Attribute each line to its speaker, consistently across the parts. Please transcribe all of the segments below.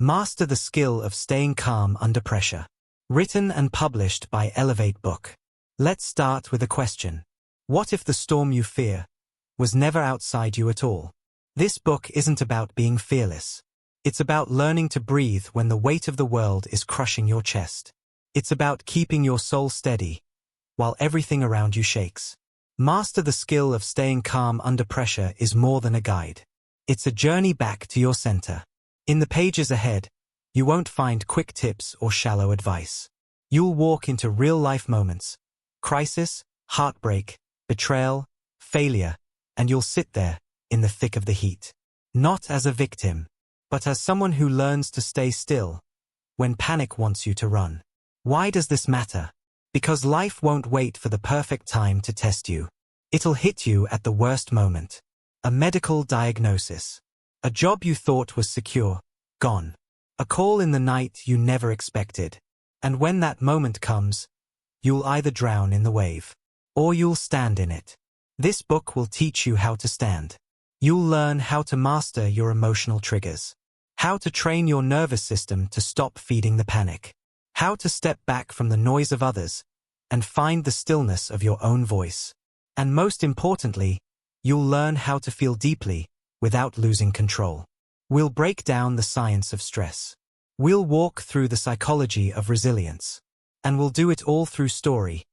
Speaker 1: Master the skill of staying calm under pressure. Written and published by Audiobook. Let's start with a question. What if the storm you fear was never outside you at all? This book isn't about being fearless. It's about learning to breathe when the weight of the world is crushing your chest. It's about keeping your soul steady while everything around you shakes. Master the skill of staying calm under pressure is more than a guide. It's a journey back to your center. In the pages ahead, you won't find quick tips or shallow advice. You'll walk into real-life moments, crisis, heartbreak, betrayal, failure, and you'll sit there, in the thick of the heat. Not as a victim, but as someone who learns to stay still when panic wants you to run. Why does this matter? Because life won't wait for the perfect time to test you. It'll hit you at the worst moment. A medical diagnosis. A job you thought was secure, gone. A call in the night you never expected. And when that moment comes, you'll either drown in the wave, or you'll stand in it. This book will teach you how to stand. You'll learn how to master your emotional triggers, how to train your nervous system to stop feeding the panic, how to step back from the noise of others and find the stillness of your own voice. And most importantly, you'll learn how to feel deeply without losing control. We'll break down the science of stress. We'll walk through the psychology of resilience. And we'll do it all through story,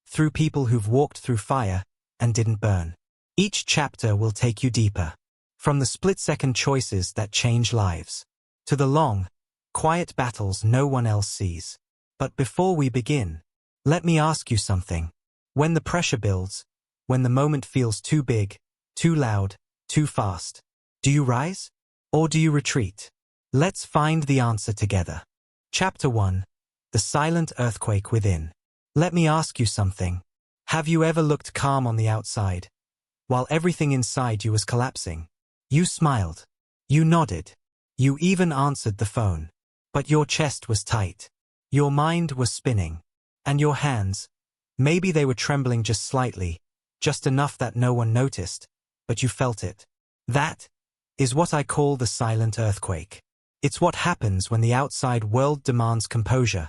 Speaker 1: through people who've walked through fire and didn't burn. Each chapter will take you deeper, from the split-second choices that change lives, to the long, quiet battles no one else sees. But before we begin, let me ask you something. When the pressure builds, when the moment feels too big, too loud, too fast, do you rise? Or do you retreat? Let's find the answer together. Chapter 1. The Silent Earthquake Within. Let me ask you something. Have you ever looked calm on the outside, while everything inside you was collapsing? You smiled. You nodded. You even answered the phone. But your chest was tight. Your mind was spinning. And your hands, maybe they were trembling just slightly, just enough that no one noticed, but you felt it. That is what I call the silent earthquake. It's what happens when the outside world demands composure,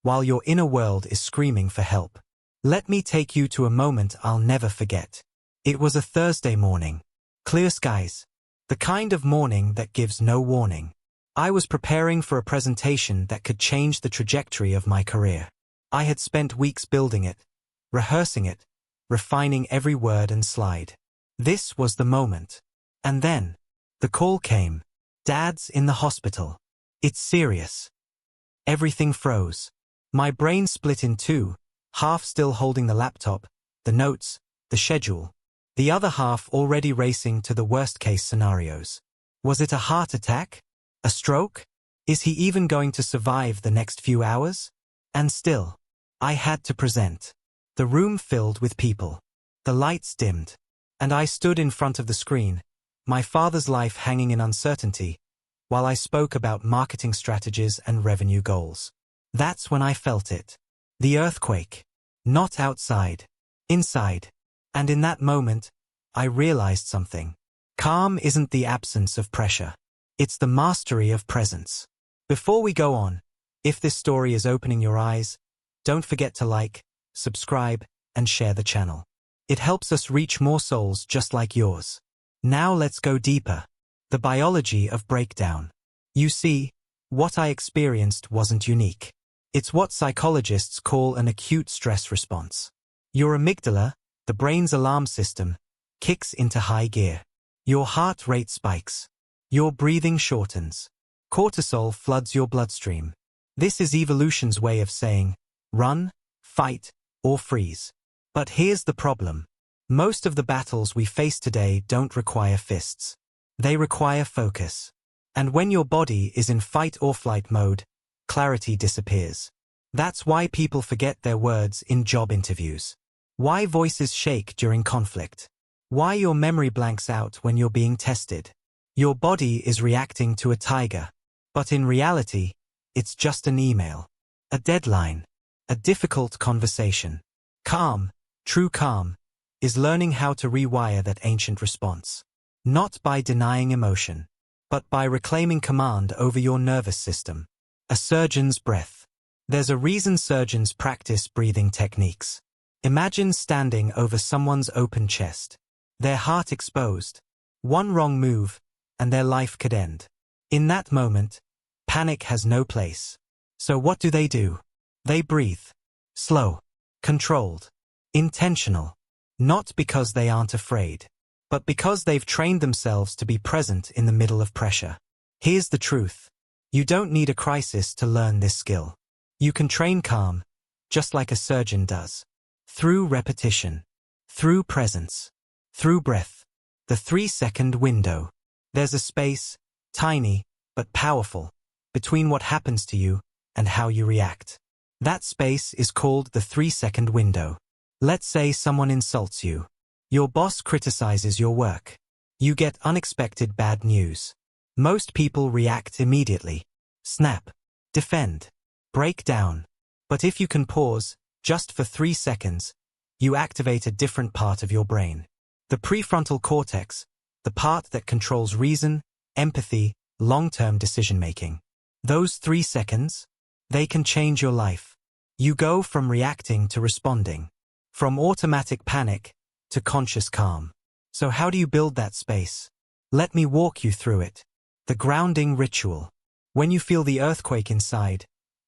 Speaker 1: while your inner world is screaming for help. Let me take you to a moment I'll never forget. It was a Thursday morning. Clear skies. The kind of morning that gives no warning. I was preparing for a presentation that could change the trajectory of my career. I had spent weeks building it, rehearsing it, refining every word and slide. This was the moment. And then, the call came. Dad's in the hospital. It's serious. Everything froze. My brain split in two, half still holding the laptop, the notes, the schedule. The other half already racing to the worst-case scenarios. Was it a heart attack? A stroke? Is he even going to survive the next few hours? And still, I had to present. The room filled with people. The lights dimmed. And I stood in front of the screen, my father's life hanging in uncertainty, while I spoke about marketing strategies and revenue goals. That's when I felt it. The earthquake. Not outside. Inside. And in that moment, I realized something. Calm isn't the absence of pressure. It's the mastery of presence. Before we go on, if this story is opening your eyes, don't forget to like, subscribe, and share the channel. It helps us reach more souls just like yours. Now let's go deeper. The biology of breakdown. You see, what I experienced wasn't unique. It's what psychologists call an acute stress response. Your amygdala, the brain's alarm system, kicks into high gear. Your heart rate spikes. Your breathing shortens. Cortisol floods your bloodstream. This is evolution's way of saying, run, fight, or freeze. But here's the problem. Most of the battles we face today don't require fists. They require focus. And when your body is in fight or flight mode, clarity disappears. That's why people forget their words in job interviews. Why voices shake during conflict. Why your memory blanks out when you're being tested. Your body is reacting to a tiger. But in reality, it's just an email. A deadline. A difficult conversation. Calm, true calm, is learning how to rewire that ancient response. Not by denying emotion, but by reclaiming command over your nervous system. A surgeon's breath. There's a reason surgeons practice breathing techniques. Imagine standing over someone's open chest, their heart exposed. One wrong move, and their life could end. In that moment, panic has no place. So what do? They breathe. Slow, controlled, intentional. Not because they aren't afraid, but because they've trained themselves to be present in the middle of pressure. Here's the truth. You don't need a crisis to learn this skill. You can train calm, just like a surgeon does. Through repetition. Through presence. Through breath. The 3-second window. There's a space, tiny, but powerful, between what happens to you and how you react. That space is called the 3-second window. Let's say someone insults you. Your boss criticizes your work. You get unexpected bad news. Most people react immediately. Snap. Defend. Break down. But if you can pause, just for 3 seconds, you activate a different part of your brain. The prefrontal cortex, the part that controls reason, empathy, long-term decision-making. Those 3 seconds, they can change your life. You go from reacting to responding. From automatic panic to conscious calm. So how do you build that space? Let me walk you through it. The grounding ritual. When you feel the earthquake inside,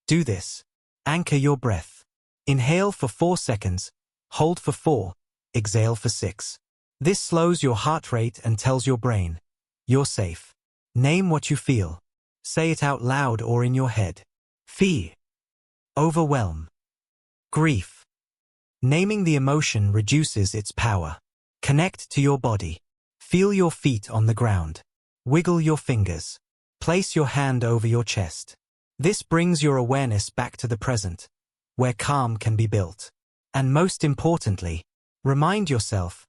Speaker 1: do this. Anchor your breath. Inhale for 4 seconds, hold for 4, exhale for 6. This slows your heart rate and tells your brain, you're safe. Name what you feel. Say it out loud or in your head. Fear. Overwhelm. Grief. Naming the emotion reduces its power. Connect to your body. Feel your feet on the ground. Wiggle your fingers. Place your hand over your chest. This brings your awareness back to the present, where calm can be built. And most importantly, remind yourself,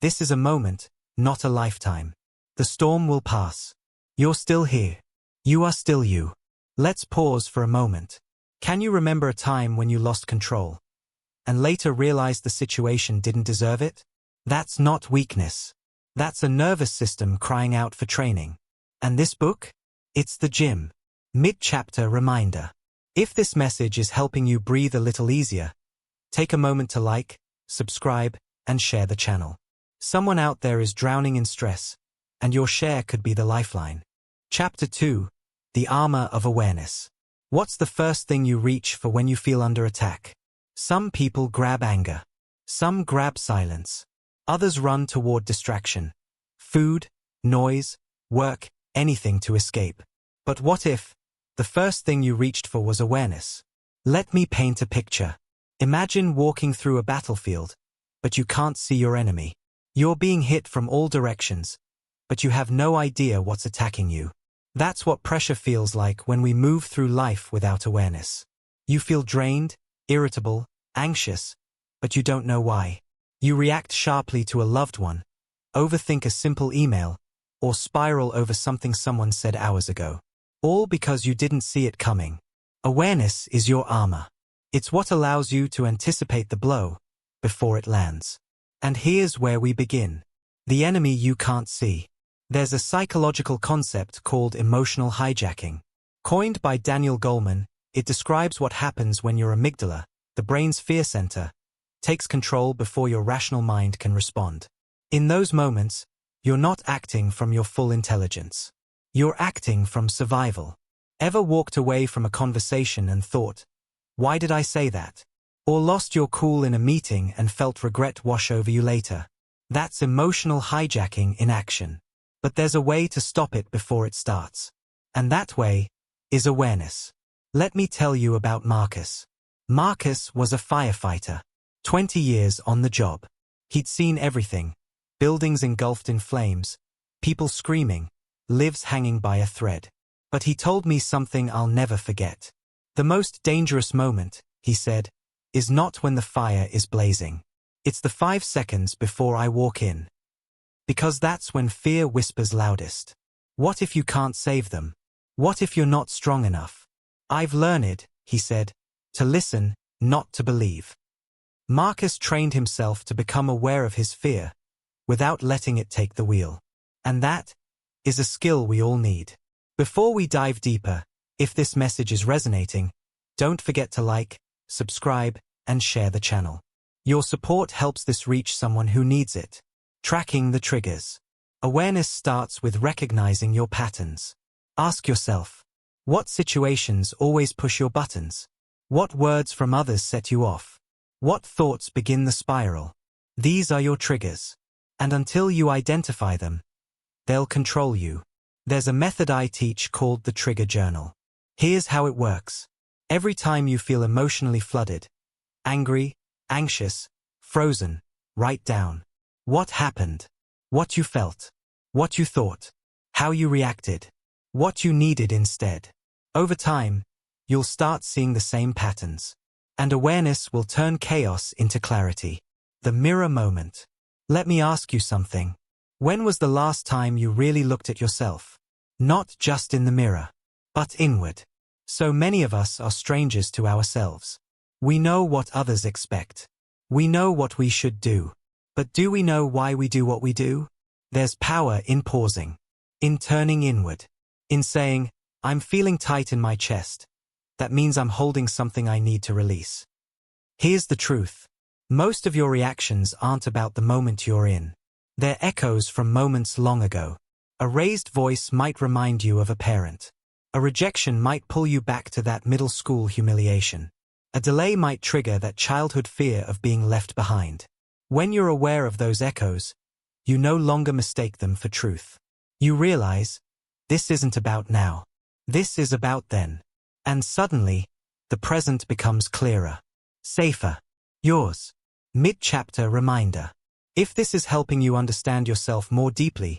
Speaker 1: this is a moment, not a lifetime. The storm will pass. You're still here. You are still you. Let's pause for a moment. Can you remember a time when you lost control and later realized the situation didn't deserve it? That's not weakness. That's a nervous system crying out for training. And this book? It's the gym. Mid-chapter reminder. If this message is helping you breathe a little easier, take a moment to like, subscribe, and share the channel. Someone out there is drowning in stress, and your share could be the lifeline. Chapter 2. The Armor of Awareness. What's the first thing you reach for when you feel under attack? Some people grab anger. Some grab silence. Others run toward distraction. Food, noise, work, anything to escape. But what if the first thing you reached for was awareness? Let me paint a picture. Imagine walking through a battlefield, but you can't see your enemy. You're being hit from all directions, but you have no idea what's attacking you. That's what pressure feels like when we move through life without awareness. You feel drained, irritable, anxious, but you don't know why. You react sharply to a loved one, overthink a simple email, or spiral over something someone said hours ago. All because you didn't see it coming. Awareness is your armor. It's what allows you to anticipate the blow before it lands. And here's where we begin. The enemy you can't see. There's a psychological concept called emotional hijacking. Coined by Daniel Goleman, it describes what happens when your amygdala, the brain's fear center, takes control before your rational mind can respond. In those moments, you're not acting from your full intelligence. You're acting from survival. Ever walked away from a conversation and thought, why did I say that? Or lost your cool in a meeting and felt regret wash over you later? That's emotional hijacking in action. But there's a way to stop it before it starts. And that way is awareness. Let me tell you about Marcus. Marcus was a firefighter. 20 years on the job. He'd seen everything. Buildings engulfed in flames, people screaming, lives hanging by a thread. But he told me something I'll never forget. The most dangerous moment, he said, is not when the fire is blazing. It's the 5 seconds before I walk in. Because that's when fear whispers loudest. What if you can't save them? What if you're not strong enough? I've learned, he said, to listen, not to believe. Marcus trained himself to become aware of his fear, without letting it take the wheel. And that is a skill we all need. Before we dive deeper, if this message is resonating, don't forget to like, subscribe, and share the channel. Your support helps this reach someone who needs it. Tracking the triggers. Awareness starts with recognizing your patterns. Ask yourself, what situations always push your buttons? What words from others set you off? What thoughts begin the spiral? These are your triggers. And until you identify them, they'll control you. There's a method I teach called the trigger journal. Here's how it works. Every time you feel emotionally flooded, angry, anxious, frozen, write down what happened, what you felt, what you thought, how you reacted, what you needed instead. Over time, you'll start seeing the same patterns, and awareness will turn chaos into clarity. The mirror moment. Let me ask you something. When was the last time you really looked at yourself? Not just in the mirror, but inward. So many of us are strangers to ourselves. We know what others expect. We know what we should do. But do we know why we do what we do? There's power in pausing, in turning inward, in saying, I'm feeling tight in my chest. That means I'm holding something I need to release. Here's the truth. Most of your reactions aren't about the moment you're in. They're echoes from moments long ago. A raised voice might remind you of a parent. A rejection might pull you back to that middle school humiliation. A delay might trigger that childhood fear of being left behind. When you're aware of those echoes, you no longer mistake them for truth. You realize, this isn't about now. This is about then. And suddenly, the present becomes clearer, safer, yours. Mid-chapter reminder. If this is helping you understand yourself more deeply,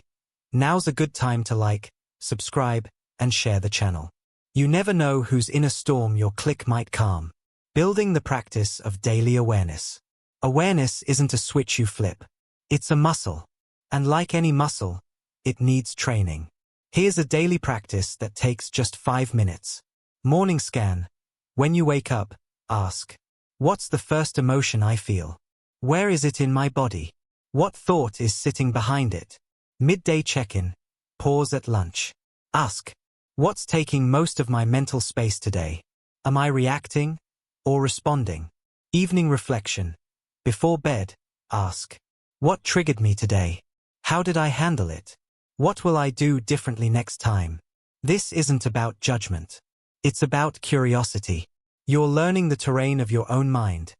Speaker 1: now's a good time to like, subscribe, and share the channel. You never know whose inner storm your click might calm. Building the practice of daily awareness. Awareness isn't a switch you flip. It's a muscle. And like any muscle, it needs training. Here's a daily practice that takes just 5 minutes. Morning scan. When you wake up, ask, what's the first emotion I feel? Where is it in my body? What thought is sitting behind it? Midday check-in. Pause at lunch. Ask, what's taking most of my mental space today? Am I reacting or responding? Evening reflection. Before bed, ask, what triggered me today? How did I handle it? What will I do differently next time? This isn't about judgment. It's about curiosity. You're learning the terrain of your own mind,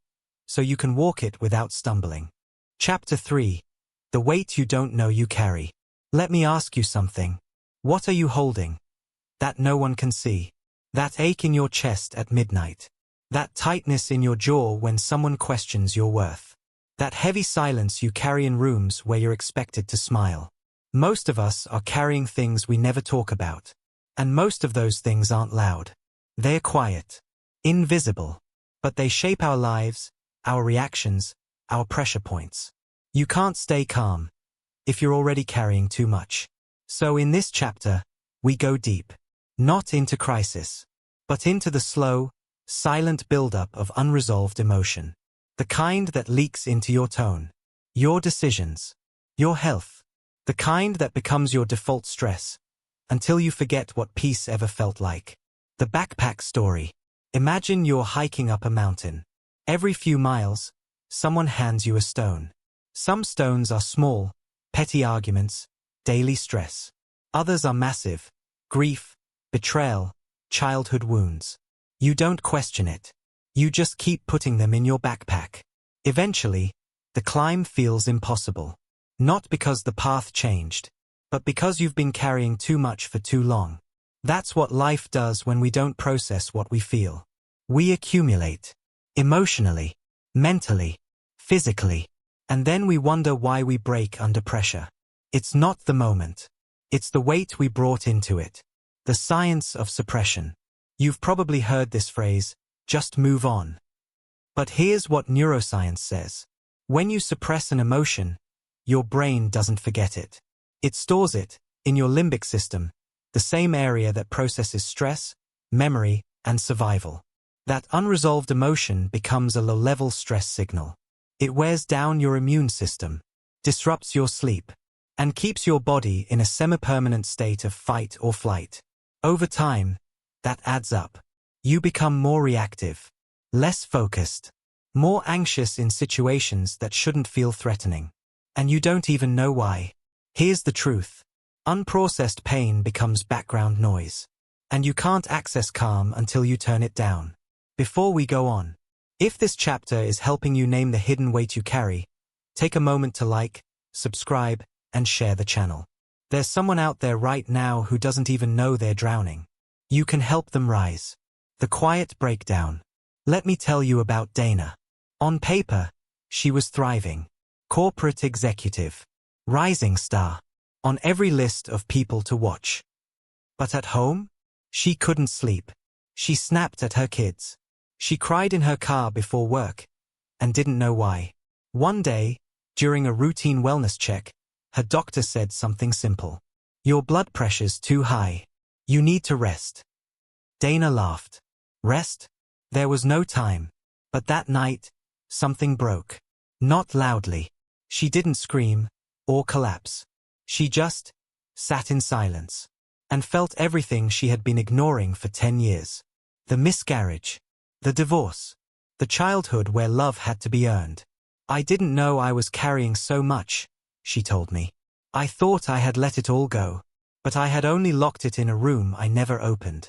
Speaker 1: so you can walk it without stumbling. Chapter 3. The weight you don't know you carry. Let me ask you something. What are you holding? That no one can see. That ache in your chest at midnight. That tightness in your jaw when someone questions your worth. That heavy silence you carry in rooms where you're expected to smile. Most of us are carrying things we never talk about. And most of those things aren't loud. They're quiet. Invisible. But they shape our lives, our reactions, our pressure points. You can't stay calm if you're already carrying too much. So in this chapter, we go deep. Not into crisis, but into the slow, silent buildup of unresolved emotion. The kind that leaks into your tone, your decisions, your health. The kind that becomes your default stress, until you forget what peace ever felt like. The backpack story. Imagine you're hiking up a mountain. Every few miles, someone hands you a stone. Some stones are small, petty arguments, daily stress. Others are massive, grief, betrayal, childhood wounds. You don't question it. You just keep putting them in your backpack. Eventually, the climb feels impossible. Not because the path changed, but because you've been carrying too much for too long. That's what life does when we don't process what we feel. We accumulate. Emotionally, mentally, physically. And then we wonder why we break under pressure. It's not the moment. It's the weight we brought into it. The science of suppression. You've probably heard this phrase, just move on. But here's what neuroscience says. When you suppress an emotion, your brain doesn't forget it. It stores it in your limbic system, the same area that processes stress, memory, and survival. That unresolved emotion becomes a low-level stress signal. It wears down your immune system, disrupts your sleep, and keeps your body in a semi-permanent state of fight or flight. Over time, that adds up. You become more reactive, less focused, more anxious in situations that shouldn't feel threatening. And you don't even know why. Here's the truth. Unprocessed pain becomes background noise. And you can't access calm until you turn it down. Before we go on, if this chapter is helping you name the hidden weight you carry, take a moment to like, subscribe, and share the channel. There's someone out there right now who doesn't even know they're drowning. You can help them rise. The quiet breakdown. Let me tell you about Dana. On paper, she was thriving. Corporate executive. Rising star. On every list of people to watch. But at home? She couldn't sleep. She snapped at her kids. She cried in her car before work, and didn't know why. One day, during a routine wellness check, her doctor said something simple. Your blood pressure's too high. You need to rest. Dana laughed. Rest? There was no time. But that night, something broke. Not loudly. She didn't scream or collapse. She just sat in silence and felt everything she had been ignoring for 10 years. The miscarriage. The divorce. The childhood where love had to be earned. I didn't know I was carrying so much, she told me. I thought I had let it all go, but I had only locked it in a room I never opened.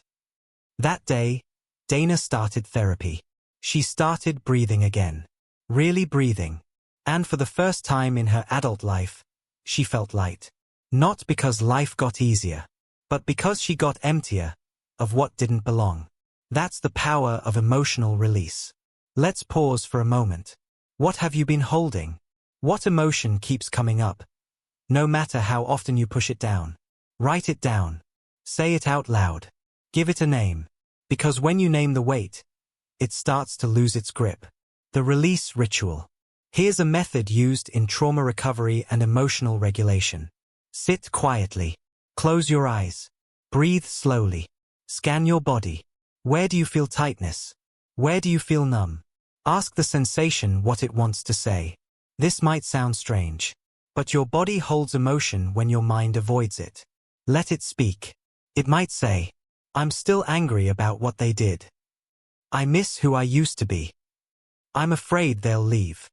Speaker 1: That day, Dana started therapy. She started breathing again. Really breathing. And for the first time in her adult life, she felt light. Not because life got easier, but because she got emptier of what didn't belong. That's the power of emotional release. Let's pause for a moment. What have you been holding? What emotion keeps coming up? No matter how often you push it down. Write it down. Say it out loud. Give it a name. Because when you name the weight, it starts to lose its grip. The release ritual. Here's a method used in trauma recovery and emotional regulation. Sit quietly. Close your eyes. Breathe slowly. Scan your body. Where do you feel tightness? Where do you feel numb? Ask the sensation what it wants to say. This might sound strange, but your body holds emotion when your mind avoids it. Let it speak. It might say, I'm still angry about what they did. I miss who I used to be. I'm afraid they'll leave.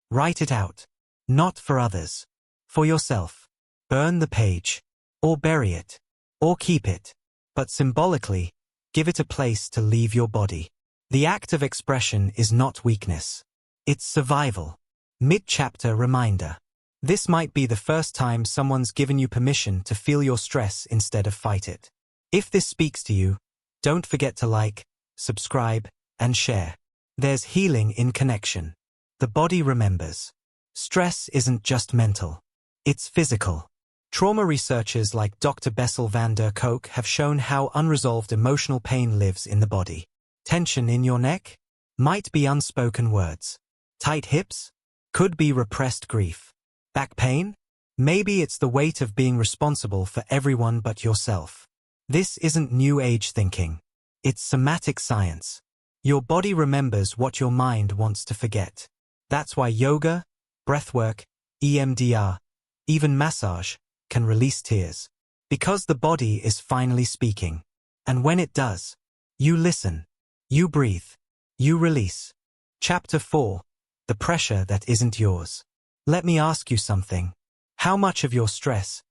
Speaker 1: Write it out. Not for others. For yourself. Burn the page. Or bury it. Or keep it. But symbolically, give it a place to leave your body. The act of expression is not weakness. It's survival. Mid-chapter reminder. This might be the first time someone's given you permission to feel your stress instead of fight it. If this speaks to you, don't forget to like, subscribe, and share. There's healing in connection. The body remembers. Stress isn't just mental. It's physical. Trauma researchers like Dr. Bessel van der Kolk have shown how unresolved emotional pain lives in the body. Tension in your neck? Might be unspoken words. Tight hips? Could be repressed grief. Back pain? Maybe it's the weight of being responsible for everyone but yourself. This isn't New Age thinking. It's somatic science. Your body remembers what your mind wants to forget. That's why yoga, breathwork, EMDR, even massage, can release tears. Because the body is finally speaking. And when it does, you listen. You breathe. You release. Chapter 4. The pressure that isn't yours. Let me ask you something. How much of your stress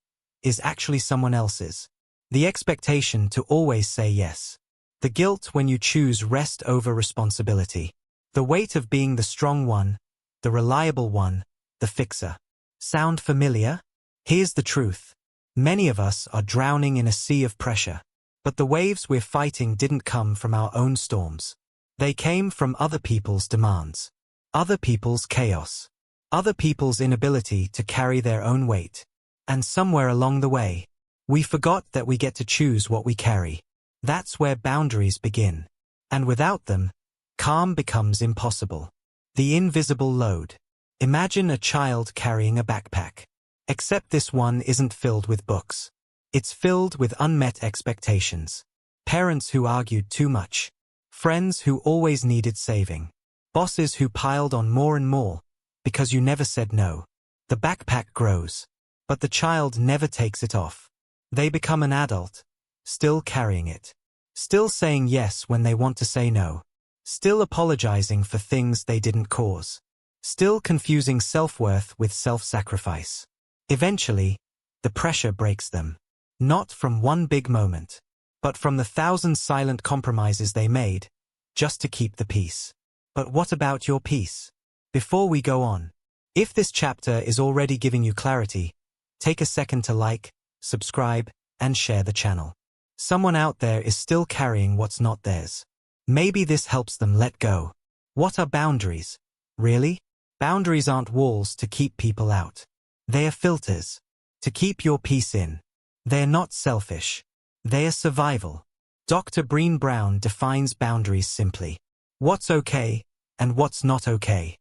Speaker 1: is actually someone else's? The expectation to always say yes. The guilt when you choose rest over responsibility. The weight of being the strong one, the reliable one, the fixer. Sound familiar? Here's the truth. Many of us are drowning in a sea of pressure. But the waves we're fighting didn't come from our own storms. They came from other people's demands. Other people's chaos. Other people's inability to carry their own weight. And somewhere along the way, we forgot that we get to choose what we carry. That's where boundaries begin. And without them, calm becomes impossible. The invisible load. Imagine a child carrying a backpack. Except this one isn't filled with books. It's filled with unmet expectations. Parents who argued too much. Friends who always needed saving. Bosses who piled on more and more, because you never said no. The backpack grows. But the child never takes it off. They become an adult, still carrying it. Still saying yes when they want to say no. Still apologizing for things they didn't cause. Still confusing self-worth with self-sacrifice. Eventually, the pressure breaks them. Not from one big moment, but from the thousand silent compromises they made, just to keep the peace. But what about your peace? Before we go on, if this chapter is already giving you clarity, take a second to like, subscribe, and share the channel. Someone out there is still carrying what's not theirs. Maybe this helps them let go. What are boundaries? Really? Boundaries aren't walls to keep people out. They are filters. To keep your peace in. They're not selfish. They are survival. Dr. Brené Brown defines boundaries simply. What's okay, and what's not okay.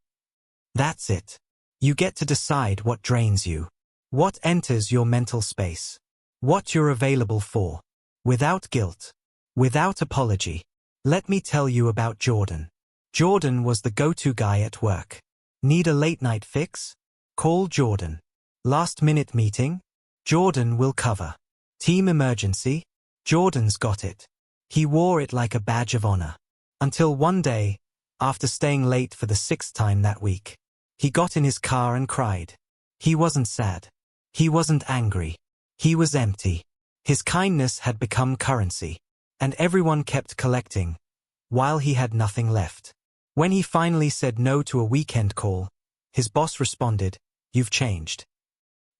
Speaker 1: That's it. You get to decide what drains you. What enters your mental space. What you're available for. Without guilt. Without apology. Let me tell you about Jordan. Jordan was the go-to guy at work. Need a late-night fix? Call Jordan. Last-minute meeting? Jordan will cover. Team emergency? Jordan's got it. He wore it like a badge of honor. Until one day, after staying late for the 6th time that week, he got in his car and cried. He wasn't sad. He wasn't angry. He was empty. His kindness had become currency. And everyone kept collecting, while he had nothing left. When he finally said no to a weekend call, his boss responded, "You've changed."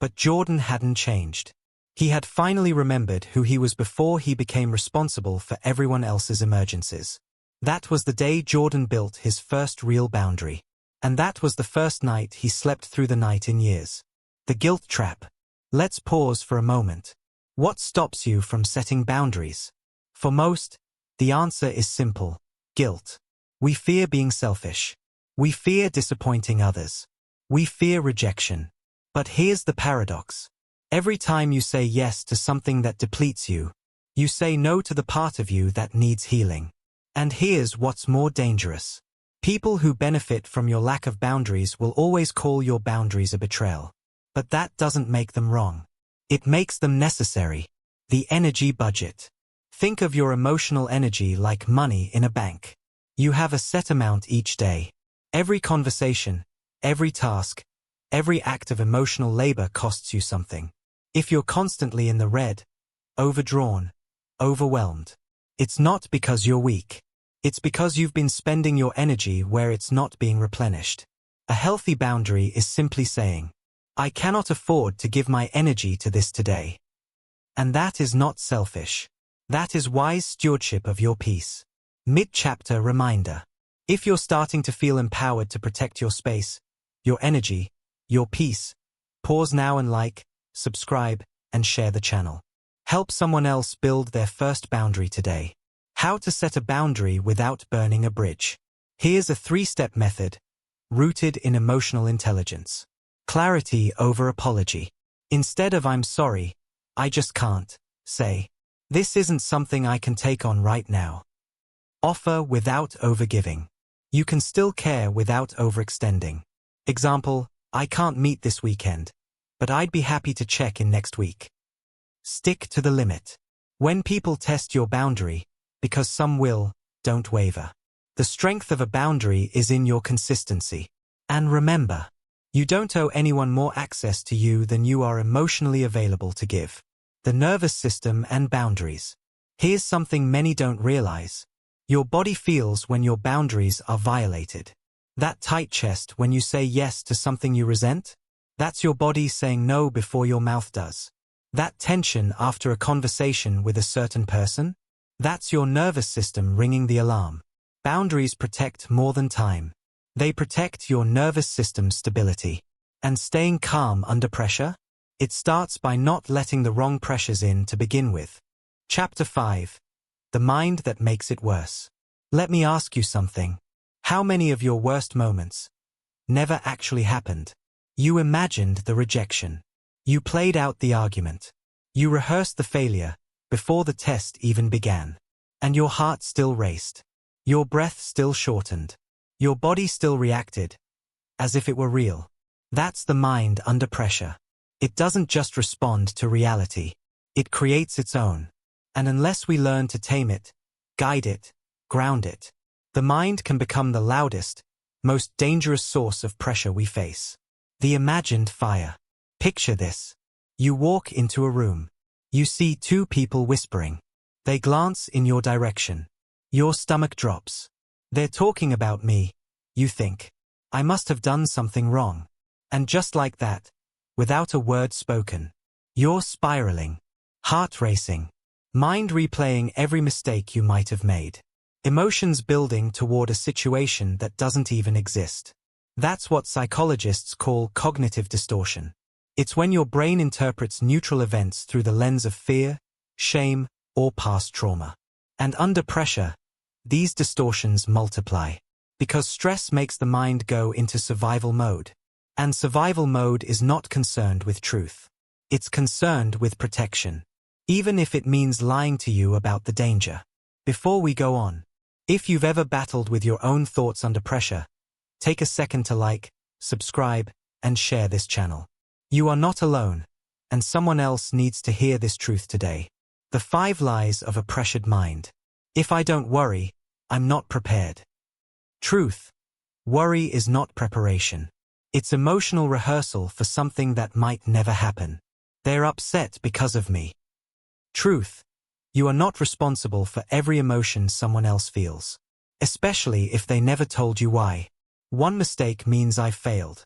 Speaker 1: But Jordan hadn't changed. He had finally remembered who he was before he became responsible for everyone else's emergencies. That was the day Jordan built his first real boundary. And that was the first night he slept through the night in years. The guilt trap. Let's pause for a moment. What stops you from setting boundaries? For most, the answer is simple. Guilt. We fear being selfish. We fear disappointing others. We fear rejection. But here's the paradox. Every time you say yes to something that depletes you, you say no to the part of you that needs healing. And here's what's more dangerous. People who benefit from your lack of boundaries will always call your boundaries a betrayal. But that doesn't make them wrong. It makes them necessary. The energy budget. Think of your emotional energy like money in a bank. You have a set amount each day. Every conversation, every task, every act of emotional labor costs you something. If you're constantly in the red, overdrawn, overwhelmed, it's not because you're weak. It's because you've been spending your energy where it's not being replenished. A healthy boundary is simply saying, I cannot afford to give my energy to this today. And that is not selfish. That is wise stewardship of your peace. Mid-chapter reminder. If you're starting to feel empowered to protect your space, your energy, your peace, pause now and like, subscribe, and share the channel. Help someone else build their first boundary today. How to set a boundary without burning a bridge. Here's a 3-step method, rooted in emotional intelligence. Clarity over apology. Instead of "I'm sorry, I just can't," say, "This isn't something I can take on right now." Offer without overgiving. You can still care without overextending. Example, I can't meet this weekend, but I'd be happy to check in next week. Stick to the limit. When people test your boundary, because some will, don't waver. The strength of a boundary is in your consistency. And remember, you don't owe anyone more access to you than you are emotionally available to give. The nervous system and boundaries. Here's something many don't realize. Your body feels when your boundaries are violated. That tight chest when you say yes to something you resent? That's your body saying no before your mouth does. That tension after a conversation with a certain person? That's your nervous system ringing the alarm. Boundaries protect more than time. They protect your nervous system's stability. And staying calm under pressure? It starts by not letting the wrong pressures in to begin with. Chapter 5. The mind that makes it worse. Let me ask you something. How many of your worst moments never actually happened? You imagined the rejection. You played out the argument. You rehearsed the failure before the test even began. And your heart still raced. Your breath still shortened. Your body still reacted, as if it were real. That's the mind under pressure. It doesn't just respond to reality. It creates its own. And unless we learn to tame it, guide it, ground it, the mind can become the loudest, most dangerous source of pressure we face. The imagined fire. Picture this. You walk into a room. You see two people whispering. They glance in your direction. Your stomach drops. They're talking about me. You think, I must have done something wrong. And just like that, without a word spoken, you're spiraling, heart racing, mind replaying every mistake you might have made. Emotions building toward a situation that doesn't even exist. That's what psychologists call cognitive distortion. It's when your brain interprets neutral events through the lens of fear, shame, or past trauma. And under pressure, these distortions multiply. Because stress makes the mind go into survival mode. And survival mode is not concerned with truth. It's concerned with protection. Even if it means lying to you about the danger. Before we go on, if you've ever battled with your own thoughts under pressure, take a second to like, subscribe, and share this channel. You are not alone, and someone else needs to hear this truth today. The 5 lies of a pressured mind. If I don't worry, I'm not prepared. Truth. Worry is not preparation. It's emotional rehearsal for something that might never happen. They're upset because of me. Truth. You are not responsible for every emotion someone else feels. Especially if they never told you why. One mistake means I failed.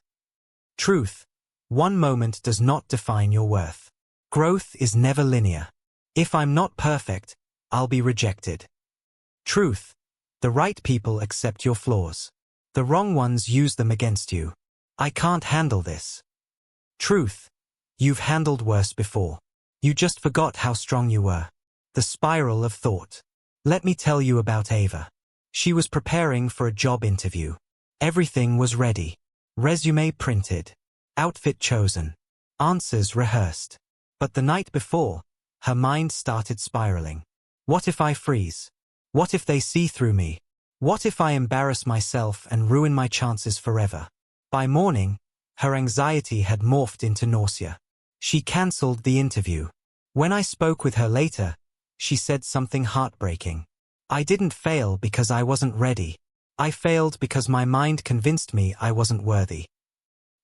Speaker 1: Truth. One moment does not define your worth. Growth is never linear. If I'm not perfect, I'll be rejected. Truth. The right people accept your flaws. The wrong ones use them against you. I can't handle this. Truth. You've handled worse before. You just forgot how strong you were. The spiral of thought. Let me tell you about Ava. She was preparing for a job interview. Everything was ready. Resume printed. Outfit chosen. Answers rehearsed. But the night before, her mind started spiraling. What if I freeze? What if they see through me? What if I embarrass myself and ruin my chances forever? By morning, her anxiety had morphed into nausea. She cancelled the interview. When I spoke with her later, she said something heartbreaking. I didn't fail because I wasn't ready. I failed because my mind convinced me I wasn't worthy.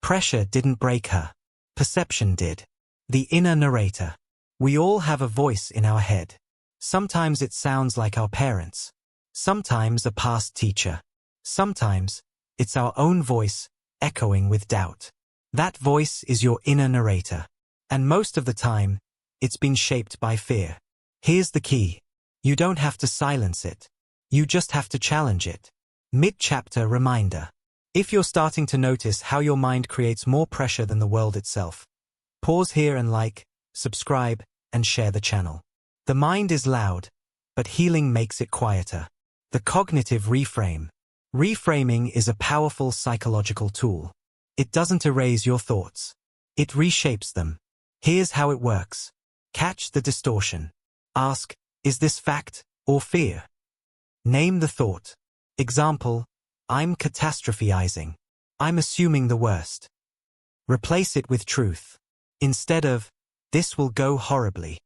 Speaker 1: Pressure didn't break her. Perception did. The inner narrator. We all have a voice in our head. Sometimes it sounds like our parents. Sometimes a past teacher. Sometimes it's our own voice, echoing with doubt. That voice is your inner narrator. And most of the time, it's been shaped by fear. Here's the key. You don't have to silence it. You just have to challenge it. Mid-chapter reminder. If you're starting to notice how your mind creates more pressure than the world itself, pause here and like, subscribe, and share the channel. The mind is loud, but healing makes it quieter. The cognitive reframe. Reframing is a powerful psychological tool. It doesn't erase your thoughts. It reshapes them. Here's how it works. Catch the distortion. Ask, is this fact or fear? Name the thought. Example, I'm catastrophizing. I'm assuming the worst. Replace it with truth. Instead of, this will go horribly.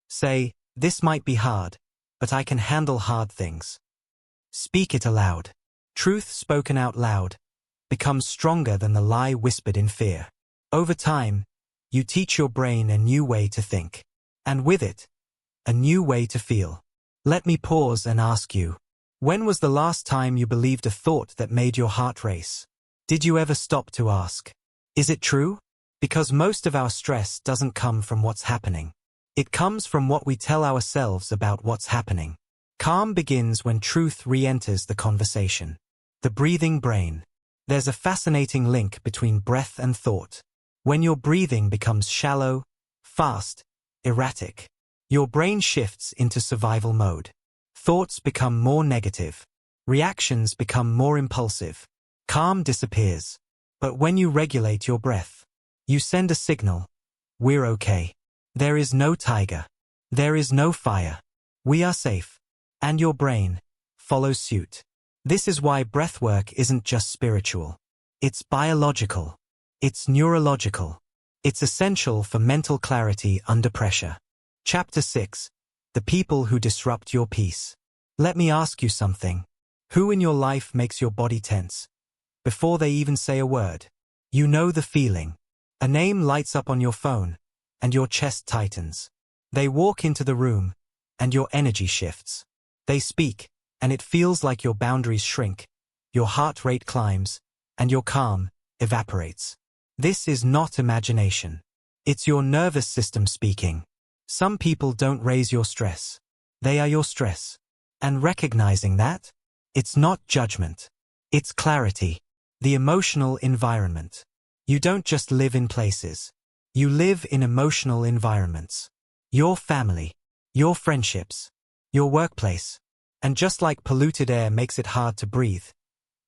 Speaker 1: Say, this might be hard, but I can handle hard things. Speak it aloud. Truth spoken out loud becomes stronger than the lie whispered in fear. Over time, you teach your brain a new way to think. And with it, a new way to feel. Let me pause and ask you, when was the last time you believed a thought that made your heart race? Did you ever stop to ask, is it true? Because most of our stress doesn't come from what's happening. It comes from what we tell ourselves about what's happening. Calm begins when truth re-enters the conversation. The breathing brain. There's a fascinating link between breath and thought. When your breathing becomes shallow, fast, erratic, your brain shifts into survival mode. Thoughts become more negative. Reactions become more impulsive. Calm disappears. But when you regulate your breath, you send a signal. We're okay. There is no tiger. There is no fire. We are safe. And your brain follows suit. This is why breathwork isn't just spiritual. It's biological. It's neurological. It's essential for mental clarity under pressure. Chapter 6. The people who disrupt your peace. Let me ask you something. Who in your life makes your body tense? Before they even say a word. You know the feeling. A name lights up on your phone, and your chest tightens. They walk into the room, and your energy shifts. They speak, and it feels like your boundaries shrink, your heart rate climbs, and your calm evaporates. This is not imagination. It's your nervous system speaking. Some people don't raise your stress. They are your stress. And recognizing that, it's not judgment. It's clarity. The emotional environment. You don't just live in places. You live in emotional environments. Your family, your friendships, your workplace. And just like polluted air makes it hard to breathe,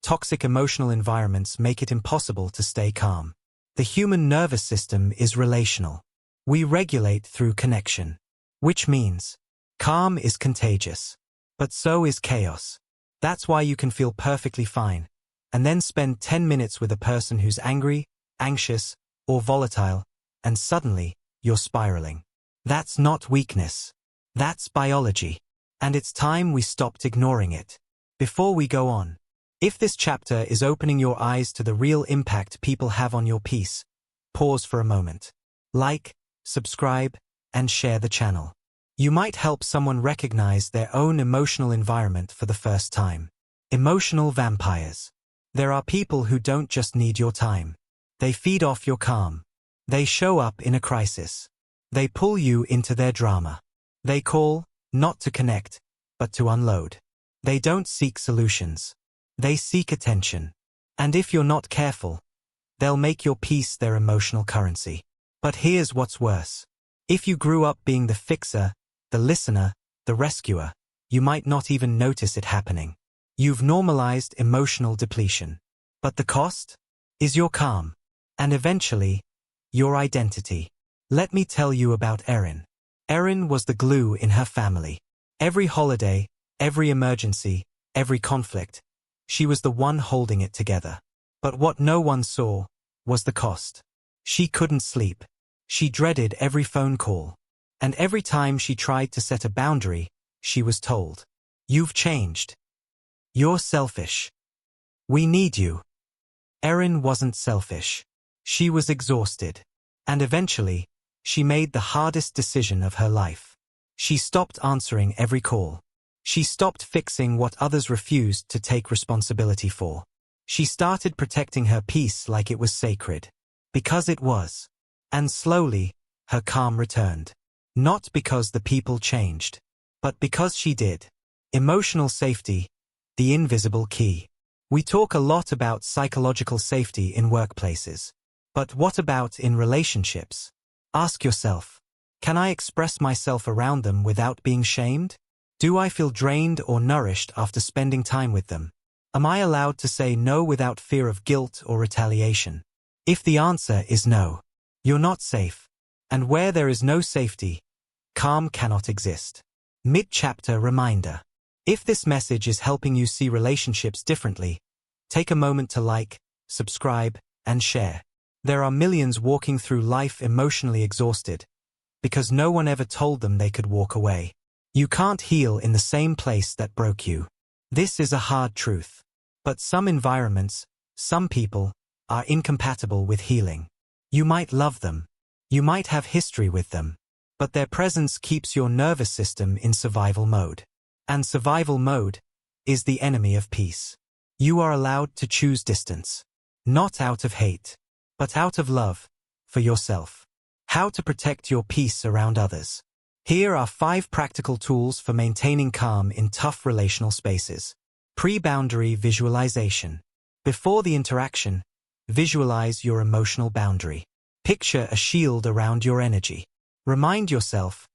Speaker 1: toxic emotional environments make it impossible to stay calm. The human nervous system is relational. We regulate through connection. Which means, calm is contagious. But so is chaos. That's why you can feel perfectly fine, and then spend 10 minutes with a person who's angry, anxious, or volatile, and suddenly, you're spiraling. That's not weakness. That's biology. And it's time we stopped ignoring it. Before we go on, if this chapter is opening your eyes to the real impact people have on your peace, pause for a moment. Like, subscribe, and share the channel. You might help someone recognize their own emotional environment for the first time. Emotional vampires. There are people who don't just need your time. They feed off your calm. They show up in a crisis. They pull you into their drama. They call, not to connect, but to unload. They don't seek solutions. They seek attention. And if you're not careful, they'll make your peace their emotional currency. But here's what's worse. If you grew up being the fixer, the listener, the rescuer, you might not even notice it happening. You've normalized emotional depletion. But the cost? Is your calm. And eventually, your identity. Let me tell you about Erin. Erin was the glue in her family. Every holiday, every emergency, every conflict, she was the one holding it together. But what no one saw was the cost. She couldn't sleep. She dreaded every phone call. And every time she tried to set a boundary, she was told, "You've changed. You're selfish. We need you." Erin wasn't selfish. She was exhausted. And eventually, she made the hardest decision of her life. She stopped answering every call. She stopped fixing what others refused to take responsibility for. She started protecting her peace like it was sacred. Because it was. And slowly, her calm returned. Not because the people changed, but because she did. Emotional safety, the invisible key. We talk a lot about psychological safety in workplaces. But what about in relationships? Ask yourself, can I express myself around them without being shamed? Do I feel drained or nourished after spending time with them? Am I allowed to say no without fear of guilt or retaliation? If the answer is no, you're not safe. And where there is no safety, calm cannot exist. Mid-chapter reminder. If this message is helping you see relationships differently, take a moment to like, subscribe, and share. There are millions walking through life emotionally exhausted because no one ever told them they could walk away. You can't heal in the same place that broke you. This is a hard truth. But some environments, some people, are incompatible with healing. You might love them. You might have history with them. But their presence keeps your nervous system in survival mode. And survival mode is the enemy of peace. You are allowed to choose distance. Not out of hate, but out of love for yourself. How to protect your peace around others. Here are 5 practical tools for maintaining calm in tough relational spaces. Pre-boundary visualization. Before the interaction, visualize your emotional boundary. Picture a shield around your energy. Remind yourself,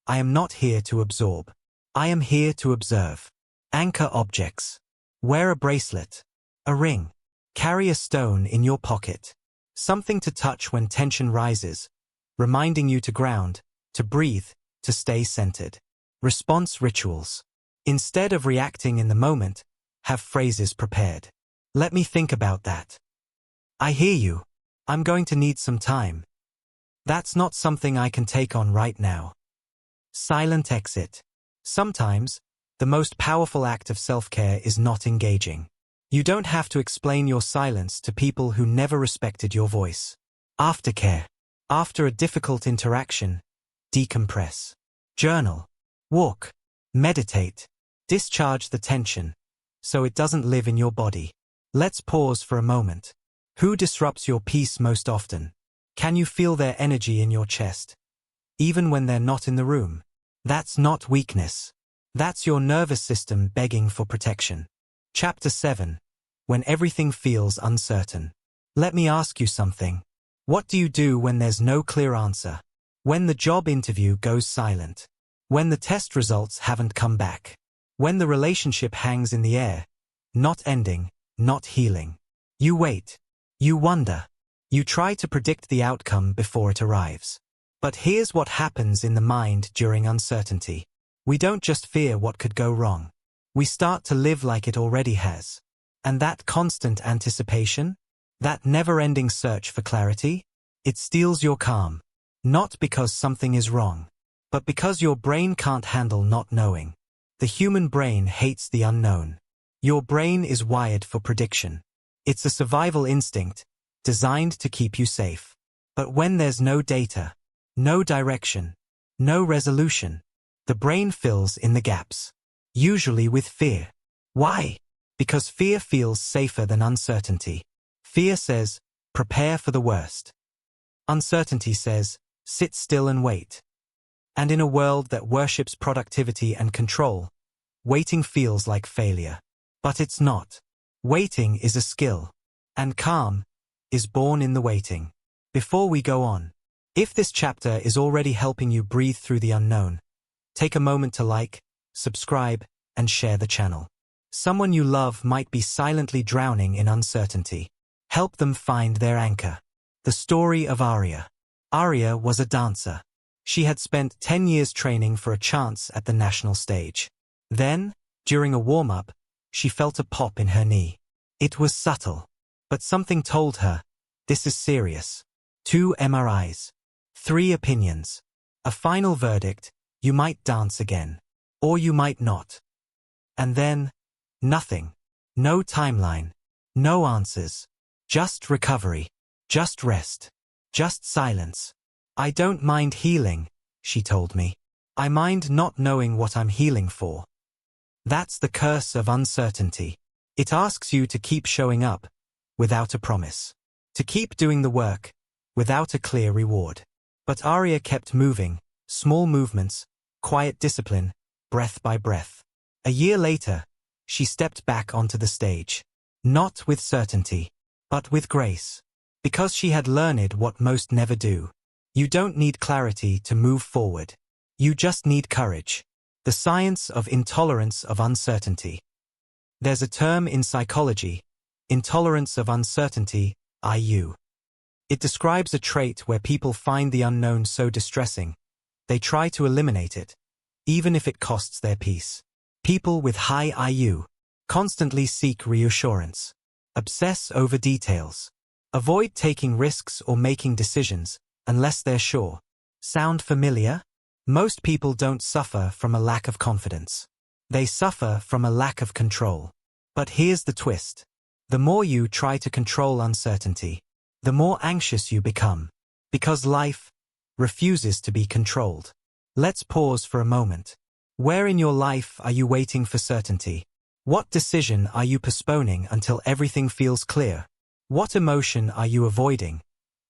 Speaker 1: I am not here to absorb. I am here to observe. Anchor objects. Wear a bracelet, a ring. Carry a stone in your pocket. Something to touch when tension rises, reminding you to ground, to breathe, to stay centered. Response rituals. Instead of reacting in the moment, have phrases prepared. Let me think about that. I hear you. I'm going to need some time. That's not something I can take on right now. Silent exit. Sometimes, the most powerful act of self-care is not engaging. You don't have to explain your silence to people who never respected your voice. Aftercare. After a difficult interaction, decompress. Journal. Walk. Meditate. Discharge the tension, so it doesn't live in your body. Let's pause for a moment. Who disrupts your peace most often? Can you feel their energy in your chest, even when they're not in the room? That's not weakness. That's your nervous system begging for protection. Chapter 7. When everything feels uncertain. Let me ask you something. What do you do when there's no clear answer? When the job interview goes silent? When the test results haven't come back? When the relationship hangs in the air, not ending, not healing? You wait. You wonder. You try to predict the outcome before it arrives. But here's what happens in the mind during uncertainty. We don't just fear what could go wrong. We start to live like it already has. And that constant anticipation, that never-ending search for clarity, it steals your calm. Not because something is wrong, but because your brain can't handle not knowing. The human brain hates the unknown. Your brain is wired for prediction. It's a survival instinct, designed to keep you safe. But when there's no data, no direction, no resolution, the brain fills in the gaps. Usually with fear. Why? Because fear feels safer than uncertainty. Fear says, prepare for the worst. Uncertainty says, sit still and wait. And in a world that worships productivity and control, waiting feels like failure. But it's not. Waiting is a skill. And calm is born in the waiting. Before we go on, if this chapter is already helping you breathe through the unknown, take a moment to like, subscribe, and share the channel. Someone you love might be silently drowning in uncertainty. Help them find their anchor. The story of Arya. Arya was a dancer. She had spent 10 years training for a chance at the national stage. Then, during a warm-up, she felt a pop in her knee. It was subtle, but something told her, this is serious. 2 MRIs. 3 opinions. A final verdict, you might dance again. Or you might not. And then, nothing. No timeline. No answers. Just recovery. Just rest. Just silence. I don't mind healing, she told me. I mind not knowing what I'm healing for. That's the curse of uncertainty. It asks you to keep showing up, without a promise. To keep doing the work, without a clear reward. But Arya kept moving, small movements, quiet discipline, breath by breath. A year later, she stepped back onto the stage. Not with certainty, but with grace. Because she had learned what most never do. You don't need clarity to move forward. You just need courage. The science of intolerance of uncertainty. There's a term in psychology, intolerance of uncertainty, IU. It describes a trait where people find the unknown so distressing, they try to eliminate it, even if it costs their peace. People with high IU constantly seek reassurance, obsess over details, avoid taking risks or making decisions unless they're sure. Sound familiar? Most people don't suffer from a lack of confidence. They suffer from a lack of control. But here's the twist. The more you try to control uncertainty, the more anxious you become. Because life refuses to be controlled. Let's pause for a moment. Where in your life are you waiting for certainty? What decision are you postponing until everything feels clear? What emotion are you avoiding,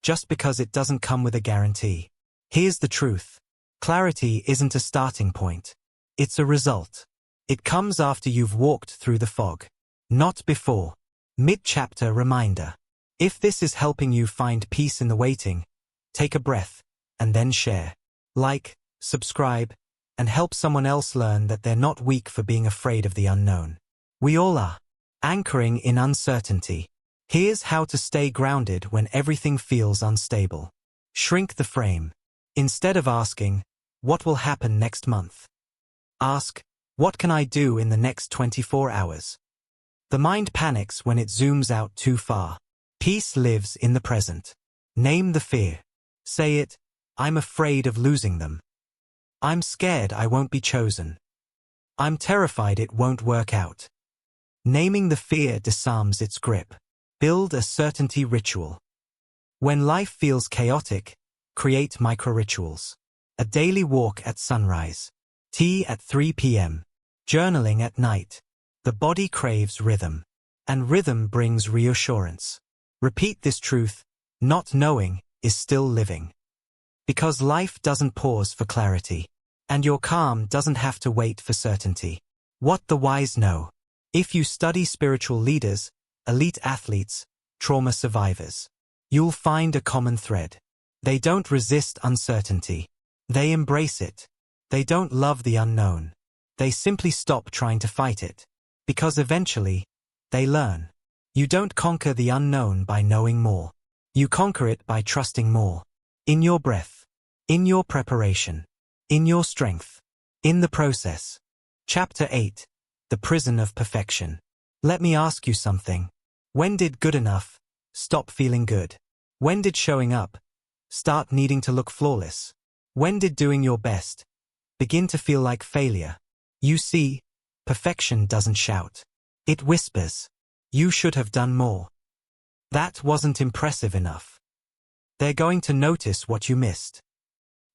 Speaker 1: just because it doesn't come with a guarantee? Here's the truth. Clarity isn't a starting point. It's a result. It comes after you've walked through the fog. Not before. Mid-chapter reminder. If this is helping you find peace in the waiting, take a breath, and then share. Like, subscribe, and help someone else learn that they're not weak for being afraid of the unknown. We all are. Anchoring in uncertainty. Here's how to stay grounded when everything feels unstable. Shrink the frame. Instead of asking, what will happen next month? Ask, what can I do in the next 24 hours? The mind panics when it zooms out too far. Peace lives in the present. Name the fear. Say it, I'm afraid of losing them. I'm scared I won't be chosen. I'm terrified it won't work out. Naming the fear disarms its grip. Build a certainty ritual. When life feels chaotic, create micro-rituals. A daily walk at sunrise. Tea at 3 p.m. Journaling at night. The body craves rhythm. And rhythm brings reassurance. Repeat this truth: not knowing is still living. Because life doesn't pause for clarity. And your calm doesn't have to wait for certainty. What the wise know. If you study spiritual leaders, elite athletes, trauma survivors, you'll find a common thread. They don't resist uncertainty. They embrace it. They don't love the unknown. They simply stop trying to fight it. Because eventually, they learn. You don't conquer the unknown by knowing more. You conquer it by trusting more. In your breath. In your preparation. In your strength. In the process. Chapter 8. The Prison of Perfection. Let me ask you something. When did good enough stop feeling good? When did showing up start needing to look flawless? When did doing your best begin to feel like failure? You see, perfection doesn't shout. It whispers. You should have done more. That wasn't impressive enough. They're going to notice what you missed.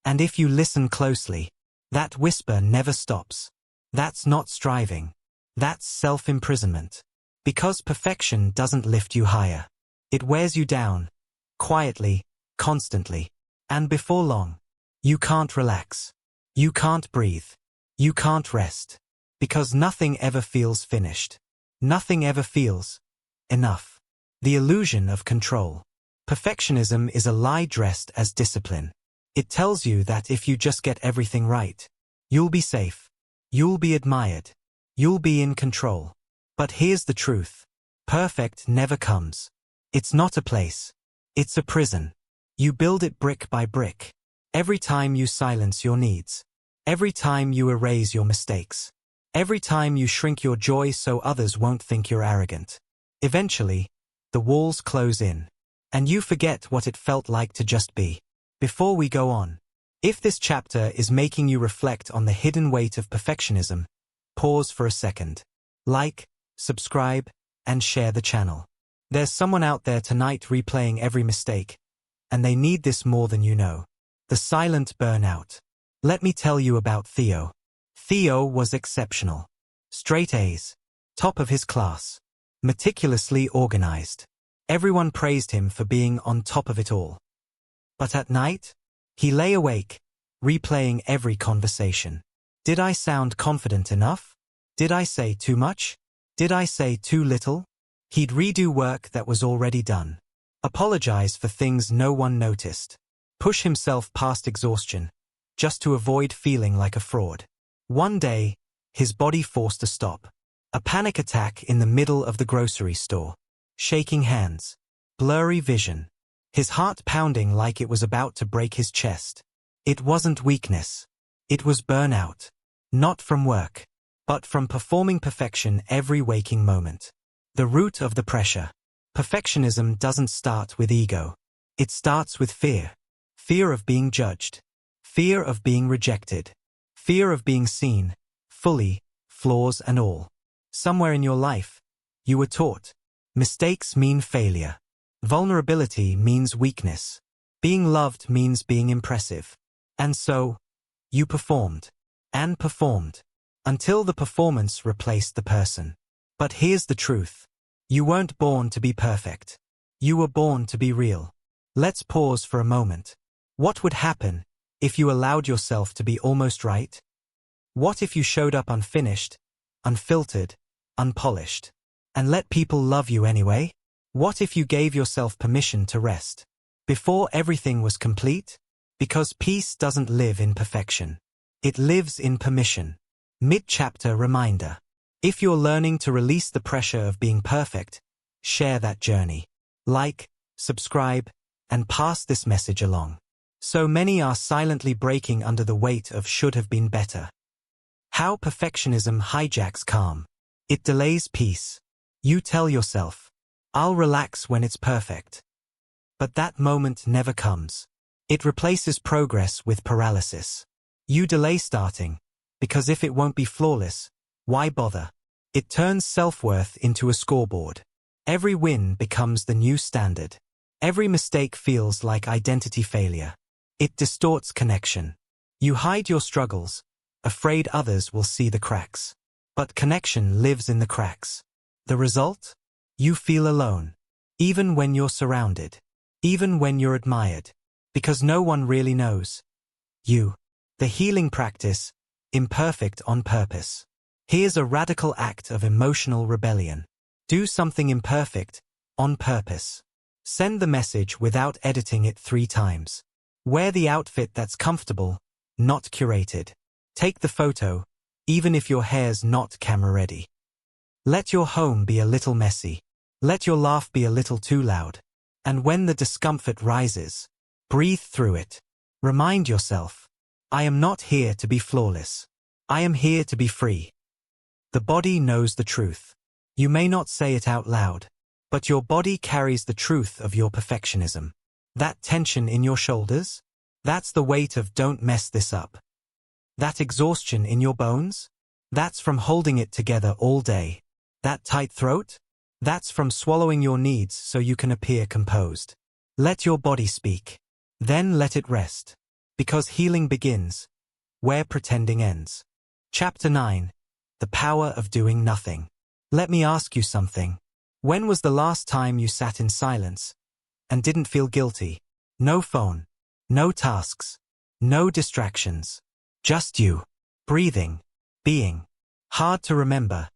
Speaker 1: And if you listen closely, that whisper never stops. That's not striving. That's self-imprisonment. Because perfection doesn't lift you higher. It wears you down. Quietly, constantly. And before long, you can't relax. You can't breathe. You can't rest. Because nothing ever feels finished. Nothing ever feels enough. The illusion of control. Perfectionism is a lie dressed as discipline. It tells you that if you just get everything right, you'll be safe. You'll be admired. You'll be in control. But here's the truth. Perfect never comes. It's not a place. It's a prison. You build it brick by brick. Every time you silence your needs. Every time you erase your mistakes. Every time you shrink your joy so others won't think you're arrogant. Eventually, the walls close in. And you forget what it felt like to just be. Before we go on, if this chapter is making you reflect on the hidden weight of perfectionism, pause for a second. Like, subscribe, and share the channel. There's someone out there tonight replaying every mistake, and they need this more than you know. The silent burnout. Let me tell you about Theo. Theo was exceptional. Straight A's. Top of his class. Meticulously organized. Everyone praised him for being on top of it all. But at night, he lay awake, replaying every conversation. Did I sound confident enough? Did I say too much? Did I say too little? He'd redo work that was already done. Apologize for things no one noticed. Push himself past exhaustion, just to avoid feeling like a fraud. One day, his body forced a stop. A panic attack in the middle of the grocery store. Shaking hands. Blurry vision. His heart pounding like it was about to break his chest. It wasn't weakness. It was burnout. Not from work, but from performing perfection every waking moment. The root of the pressure. Perfectionism doesn't start with ego. It starts with fear. Fear of being judged. Fear of being rejected. Fear of being seen, fully, flaws and all. Somewhere in your life, you were taught. Mistakes mean failure. Vulnerability means weakness. Being loved means being impressive. And so, you performed. And performed. Until the performance replaced the person. But here's the truth. You weren't born to be perfect. You were born to be real. Let's pause for a moment. What would happen if you allowed yourself to be almost right? What if you showed up unfinished, unfiltered, unpolished, and let people love you anyway? What if you gave yourself permission to rest before everything was complete? Because peace doesn't live in perfection. It lives in permission. Mid-chapter reminder. If you're learning to release the pressure of being perfect, share that journey. Like, subscribe, and pass this message along. So many are silently breaking under the weight of should have been better. How perfectionism hijacks calm. It delays peace. You tell yourself, I'll relax when it's perfect. But that moment never comes. It replaces progress with paralysis. You delay starting, because if it won't be flawless, why bother? It turns self-worth into a scoreboard. Every win becomes the new standard. Every mistake feels like identity failure. It distorts connection. You hide your struggles, afraid others will see the cracks. But connection lives in the cracks. The result? You feel alone. Even when you're surrounded. Even when you're admired. Because no one really knows you. The healing practice, imperfect on purpose. Here's a radical act of emotional rebellion. Do something imperfect, on purpose. Send the message without editing it 3 times. Wear the outfit that's comfortable, not curated. Take the photo, even if your hair's not camera ready. Let your home be a little messy. Let your laugh be a little too loud. And when the discomfort rises, breathe through it. Remind yourself, I am not here to be flawless. I am here to be free. The body knows the truth. You may not say it out loud, but your body carries the truth of your perfectionism. That tension in your shoulders? That's the weight of don't mess this up. That exhaustion in your bones? That's from holding it together all day. That tight throat? That's from swallowing your needs so you can appear composed. Let your body speak. Then let it rest. Because healing begins where pretending ends. Chapter 9. The Power of Doing Nothing. Let me ask you something. When was the last time you sat in silence and didn't feel guilty? No phone, no tasks, no distractions. Just you, breathing, being. Hard to remember,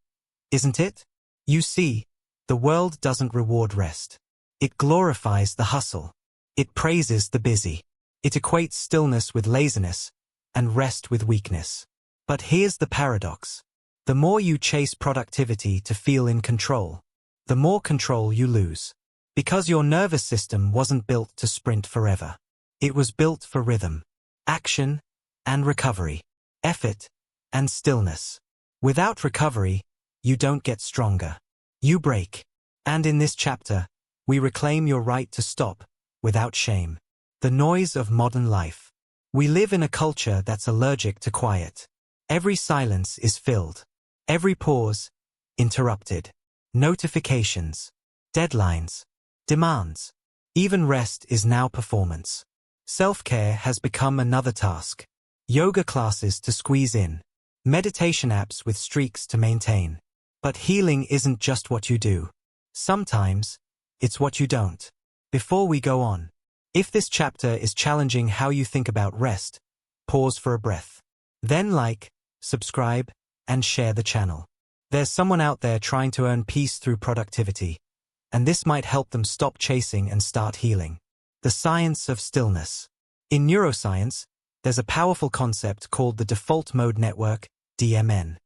Speaker 1: isn't it? You see, the world doesn't reward rest. It glorifies the hustle. It praises the busy. It equates stillness with laziness and rest with weakness. But here's the paradox. The more you chase productivity to feel in control, the more control you lose. Because your nervous system wasn't built to sprint forever. It was built for rhythm, action, and recovery, effort, and stillness. Without recovery, you don't get stronger. You break. And in this chapter, we reclaim your right to stop, without shame. The noise of modern life. We live in a culture that's allergic to quiet. Every silence is filled. Every pause, interrupted. Notifications, deadlines, demands. Even rest is now performance. Self-care has become another task. Yoga classes to squeeze in. Meditation apps with streaks to maintain. But healing isn't just what you do. Sometimes, it's what you don't. Before we go on, if this chapter is challenging how you think about rest, pause for a breath. Then like, subscribe, and share the channel. There's someone out there trying to earn peace through productivity, and this might help them stop chasing and start healing. The science of stillness. In neuroscience, there's a powerful concept called the default mode network, DMN.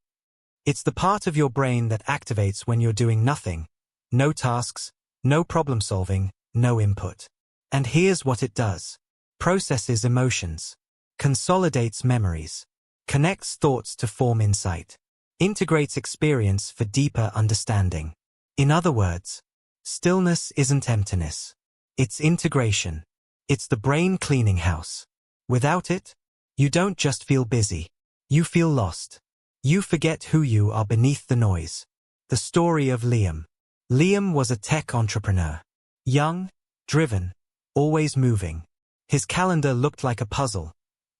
Speaker 1: It's the part of your brain that activates when you're doing nothing, no tasks, no problem solving, no input. And here's what it does. Processes emotions, consolidates memories, connects thoughts to form insight, integrates experience for deeper understanding. In other words, stillness isn't emptiness. It's integration. It's the brain cleaning house. Without it, you don't just feel busy. You feel lost. You forget who you are beneath the noise. The story of Liam. Liam was a tech entrepreneur. Young, driven, always moving. His calendar looked like a puzzle.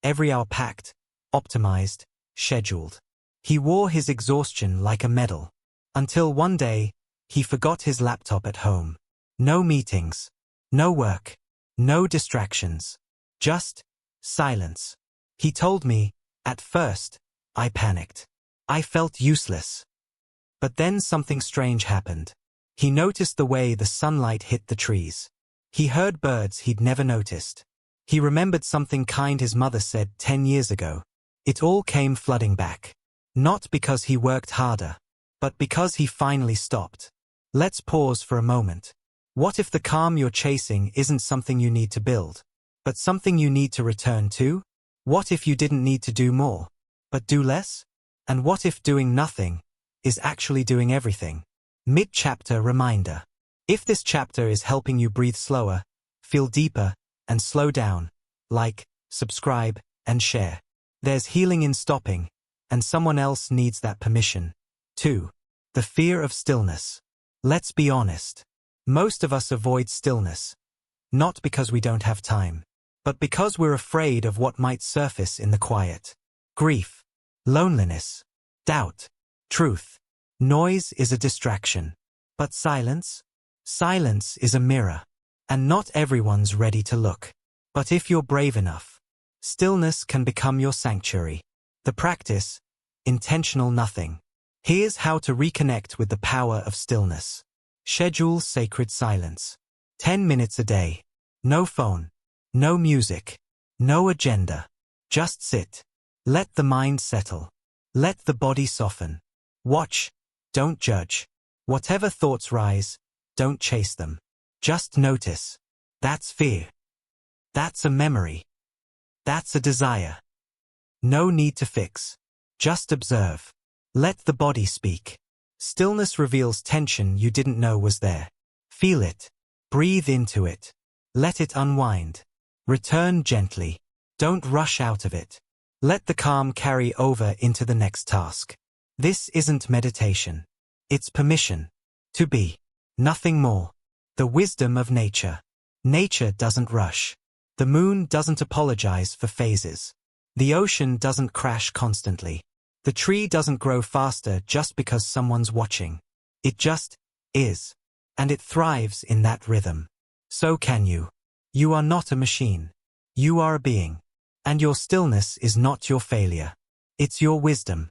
Speaker 1: Every hour packed, optimized, scheduled. He wore his exhaustion like a medal. Until one day, he forgot his laptop at home. No meetings. No work. No distractions. Just silence. He told me, at first, I panicked. I felt useless. But then something strange happened. He noticed the way the sunlight hit the trees. He heard birds he'd never noticed. He remembered something kind his mother said 10 years ago. It all came flooding back. Not because he worked harder, but because he finally stopped. Let's pause for a moment. What if the calm you're chasing isn't something you need to build, but something you need to return to? What if you didn't need to do more, but do less? And what if doing nothing is actually doing everything? Mid-chapter reminder. If this chapter is helping you breathe slower, feel deeper, and slow down, like, subscribe, and share. There's healing in stopping, and someone else needs that permission. 2. The fear of stillness. Let's be honest. Most of us avoid stillness, not because we don't have time, but because we're afraid of what might surface in the quiet. Grief, loneliness, doubt, truth. Noise is a distraction. But silence? Silence is a mirror. And not everyone's ready to look. But if you're brave enough, stillness can become your sanctuary. The practice, intentional nothing. Here's how to reconnect with the power of stillness. Schedule sacred silence. 10 minutes a day. No phone. No music. No agenda. Just sit. Let the mind settle. Let the body soften. Watch. Don't judge. Whatever thoughts rise, don't chase them. Just notice. That's fear. That's a memory. That's a desire. No need to fix. Just observe. Let the body speak. Stillness reveals tension you didn't know was there. Feel it. Breathe into it. Let it unwind. Return gently. Don't rush out of it. Let the calm carry over into the next task. This isn't meditation. It's permission. To be. Nothing more. The wisdom of nature. Nature doesn't rush. The moon doesn't apologize for phases. The ocean doesn't crash constantly. The tree doesn't grow faster just because someone's watching. It just is. And it thrives in that rhythm. So can you. You are not a machine. You are a being. And your stillness is not your failure. It's your wisdom.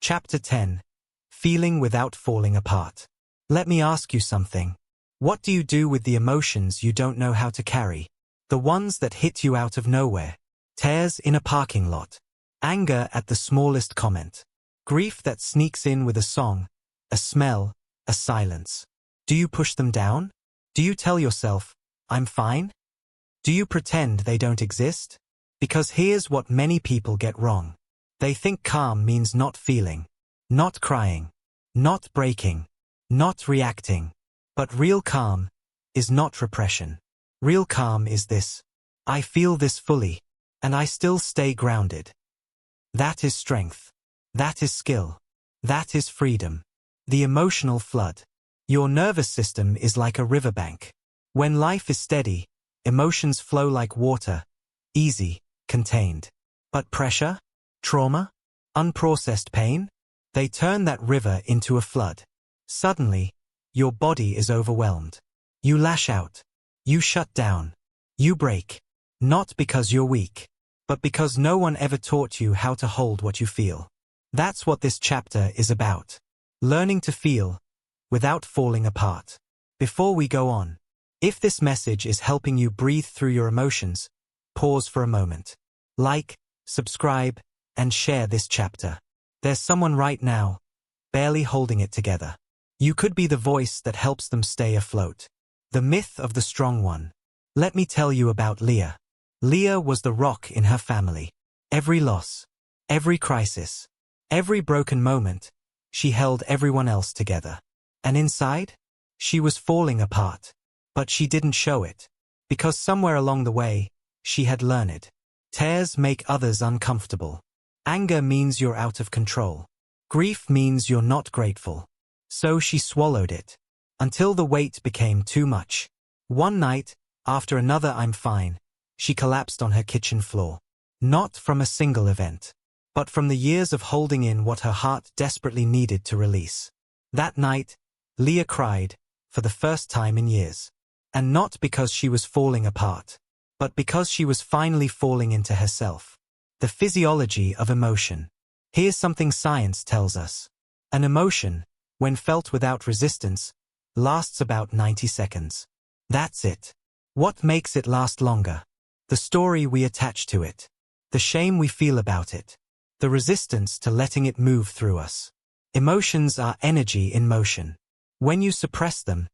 Speaker 1: Chapter 10. Feeling without falling apart. Let me ask you something. What do you do with the emotions you don't know how to carry? The ones that hit you out of nowhere. Tears in a parking lot. Anger at the smallest comment. Grief that sneaks in with a song, a smell, a silence. Do you push them down? Do you tell yourself, I'm fine? Do you pretend they don't exist? Because here's what many people get wrong. They think calm means not feeling, not crying, not breaking, not reacting. But real calm is not repression. Real calm is this. I feel this fully, and I still stay grounded. That is strength. That is skill. That is freedom. The emotional flood. Your nervous system is like a riverbank. When life is steady, emotions flow like water, easy, contained. But pressure, trauma, unprocessed pain, they turn that river into a flood. Suddenly, your body is overwhelmed. You lash out. You shut down. You break. Not because you're weak, but because no one ever taught you how to hold what you feel. That's what this chapter is about. Learning to feel without falling apart. Before we go on, if this message is helping you breathe through your emotions, pause for a moment. Like, subscribe, and share this chapter. There's someone right now, barely holding it together. You could be the voice that helps them stay afloat. The myth of the strong one. Let me tell you about Leah. Leah was the rock in her family. Every loss, every crisis, every broken moment, she held everyone else together. And inside, she was falling apart. But she didn't show it. Because somewhere along the way, she had learned. Tears make others uncomfortable. Anger means you're out of control. Grief means you're not grateful. So she swallowed it. Until the weight became too much. One night, after another I'm fine, she collapsed on her kitchen floor. Not from a single event, but from the years of holding in what her heart desperately needed to release. That night, Leah cried, for the first time in years. And not because she was falling apart, but because she was finally falling into herself. The physiology of emotion. Here's something science tells us. An emotion, when felt without resistance, lasts about 90 seconds. That's it. What makes it last longer? The story we attach to it. The shame we feel about it. The resistance to letting it move through us. Emotions are energy in motion. When you suppress them,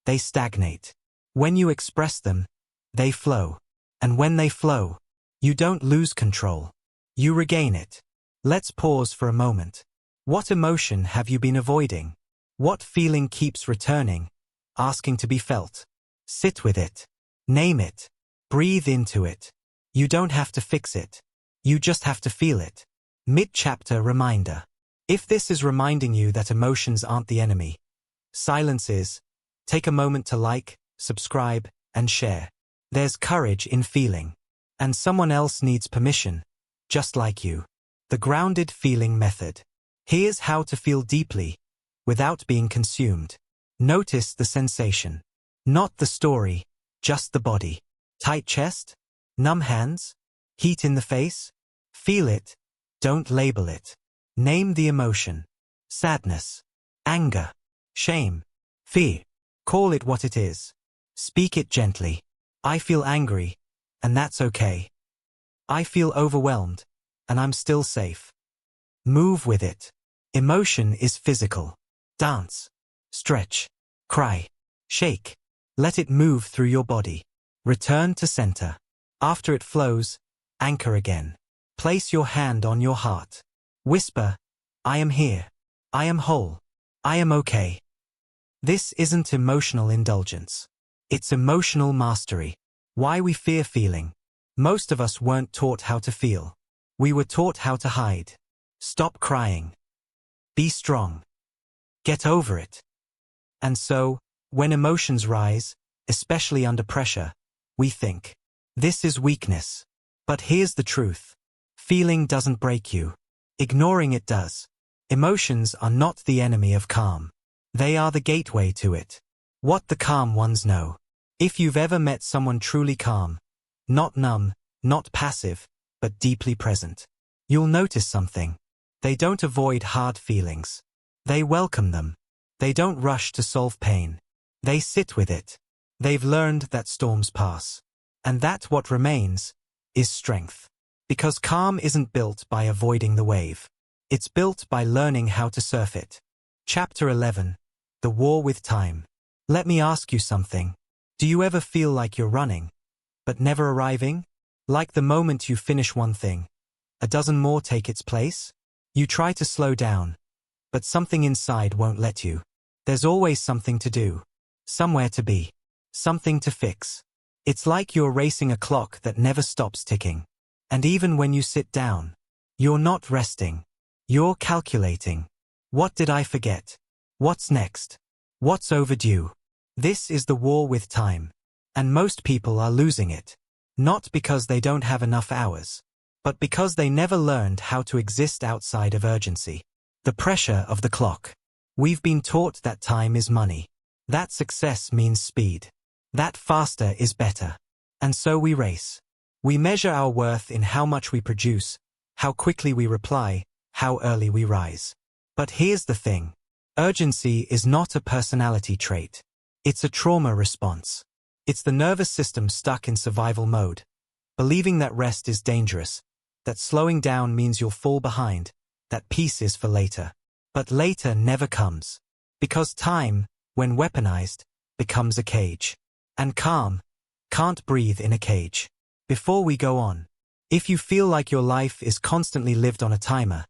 Speaker 1: they stagnate. When you express them, they flow. And when they flow, you don't lose control. You regain it. Let's pause for a moment. What emotion have you been avoiding? What feeling keeps returning, asking to be felt? Sit with it. Name it. Breathe into it. You don't have to fix it. You just have to feel it. Mid-chapter reminder. If this is reminding you that emotions aren't the enemy, silence is. Take a moment to like, subscribe, and share. There's courage in feeling. And someone else needs permission, just like you. The grounded feeling method. Here's how to feel deeply, without being consumed. Notice the sensation. Not the story, just the body. Tight chest? Numb hands? Heat in the face? Feel it. Don't label it. Name the emotion. Sadness. Anger. Shame. Fear. Call it what it is. Speak it gently. I feel angry, and that's okay. I feel overwhelmed, and I'm still safe. Move with it. Emotion is physical. Dance. Stretch. Cry. Shake. Let it move through your body. Return to center. After it flows, anchor again. Place your hand on your heart. Whisper, I am here. I am whole. I am okay. This isn't emotional indulgence. It's emotional mastery. Why we fear feeling. Most of us weren't taught how to feel. We were taught how to hide. Stop crying. Be strong. Get over it. And so, when emotions rise, especially under pressure, we think, this is weakness. But here's the truth. Feeling doesn't break you. Ignoring it does. Emotions are not the enemy of calm. They are the gateway to it. What the calm ones know. If you've ever met someone truly calm, not numb, not passive, but deeply present, you'll notice something. They don't avoid hard feelings. They welcome them. They don't rush to solve pain. They sit with it. They've learned that storms pass. And that what remains is strength. Because calm isn't built by avoiding the wave. It's built by learning how to surf it. Chapter 11. The War with Time. Let me ask you something. Do you ever feel like you're running, but never arriving? Like the moment you finish one thing, a dozen more take its place? You try to slow down, but something inside won't let you. There's always something to do. Somewhere to be. Something to fix. It's like you're racing a clock that never stops ticking. And even when you sit down, you're not resting. You're calculating. What did I forget? What's next? What's overdue? This is the war with time. And most people are losing it. Not because they don't have enough hours, but because they never learned how to exist outside of urgency. The pressure of the clock. We've been taught that time is money. That success means speed. That faster is better. And so we race. We measure our worth in how much we produce, how quickly we reply, how early we rise. But here's the thing. Urgency is not a personality trait. It's a trauma response. It's the nervous system stuck in survival mode, believing that rest is dangerous, that slowing down means you'll fall behind, that peace is for later. But later never comes. Because time, when weaponized, becomes a cage. And calm can't breathe in a cage. Before we go on, if you feel like your life is constantly lived on a timer,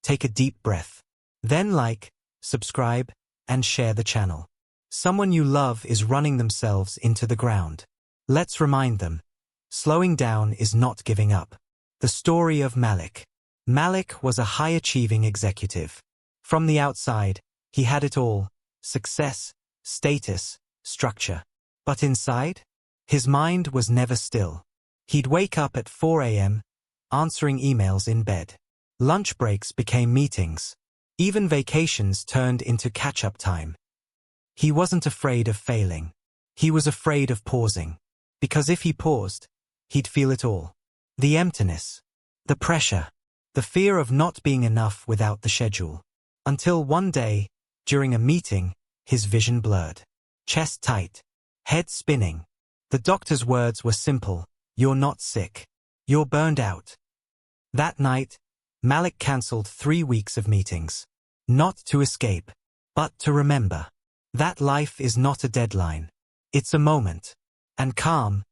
Speaker 1: take a deep breath. Then like, subscribe, and share the channel. Someone you love is running themselves into the ground. Let's remind them. Slowing down is not giving up. The story of Malik. Malik was a high-achieving executive. From the outside, he had it all: success, status, structure. But inside, his mind was never still. He'd wake up at 4 a.m., answering emails in bed. Lunch breaks became meetings. Even vacations turned into catch-up time. He wasn't afraid of failing. He was afraid of pausing. Because if he paused, he'd feel it all. The emptiness. The pressure. The fear of not being enough without the schedule. Until one day, during a meeting, his vision blurred. Chest tight. Head spinning. The doctor's words were simple. You're not sick. You're burned out. That night, Malik cancelled 3 weeks of meetings. Not to escape, but to remember. That life is not a deadline. It's a moment. And calm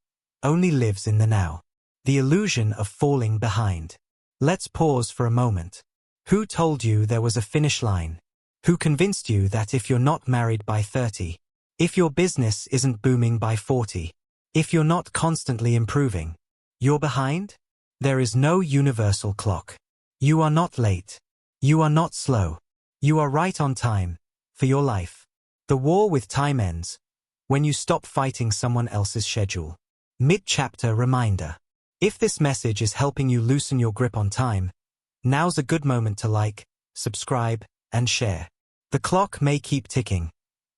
Speaker 1: only lives in the now. The illusion of falling behind. Let's pause for a moment. Who told you there was a finish line? Who convinced you that if you're not married by 30, if your business isn't booming by 40, if you're not constantly improving, You're behind? There is no universal clock. You are not late. You are not slow. You are right on time, for your life. The war with time ends when you stop fighting someone else's schedule. Mid-chapter reminder. If this message is helping you loosen your grip on time, now's a good moment to like, subscribe, and share. The clock may keep ticking,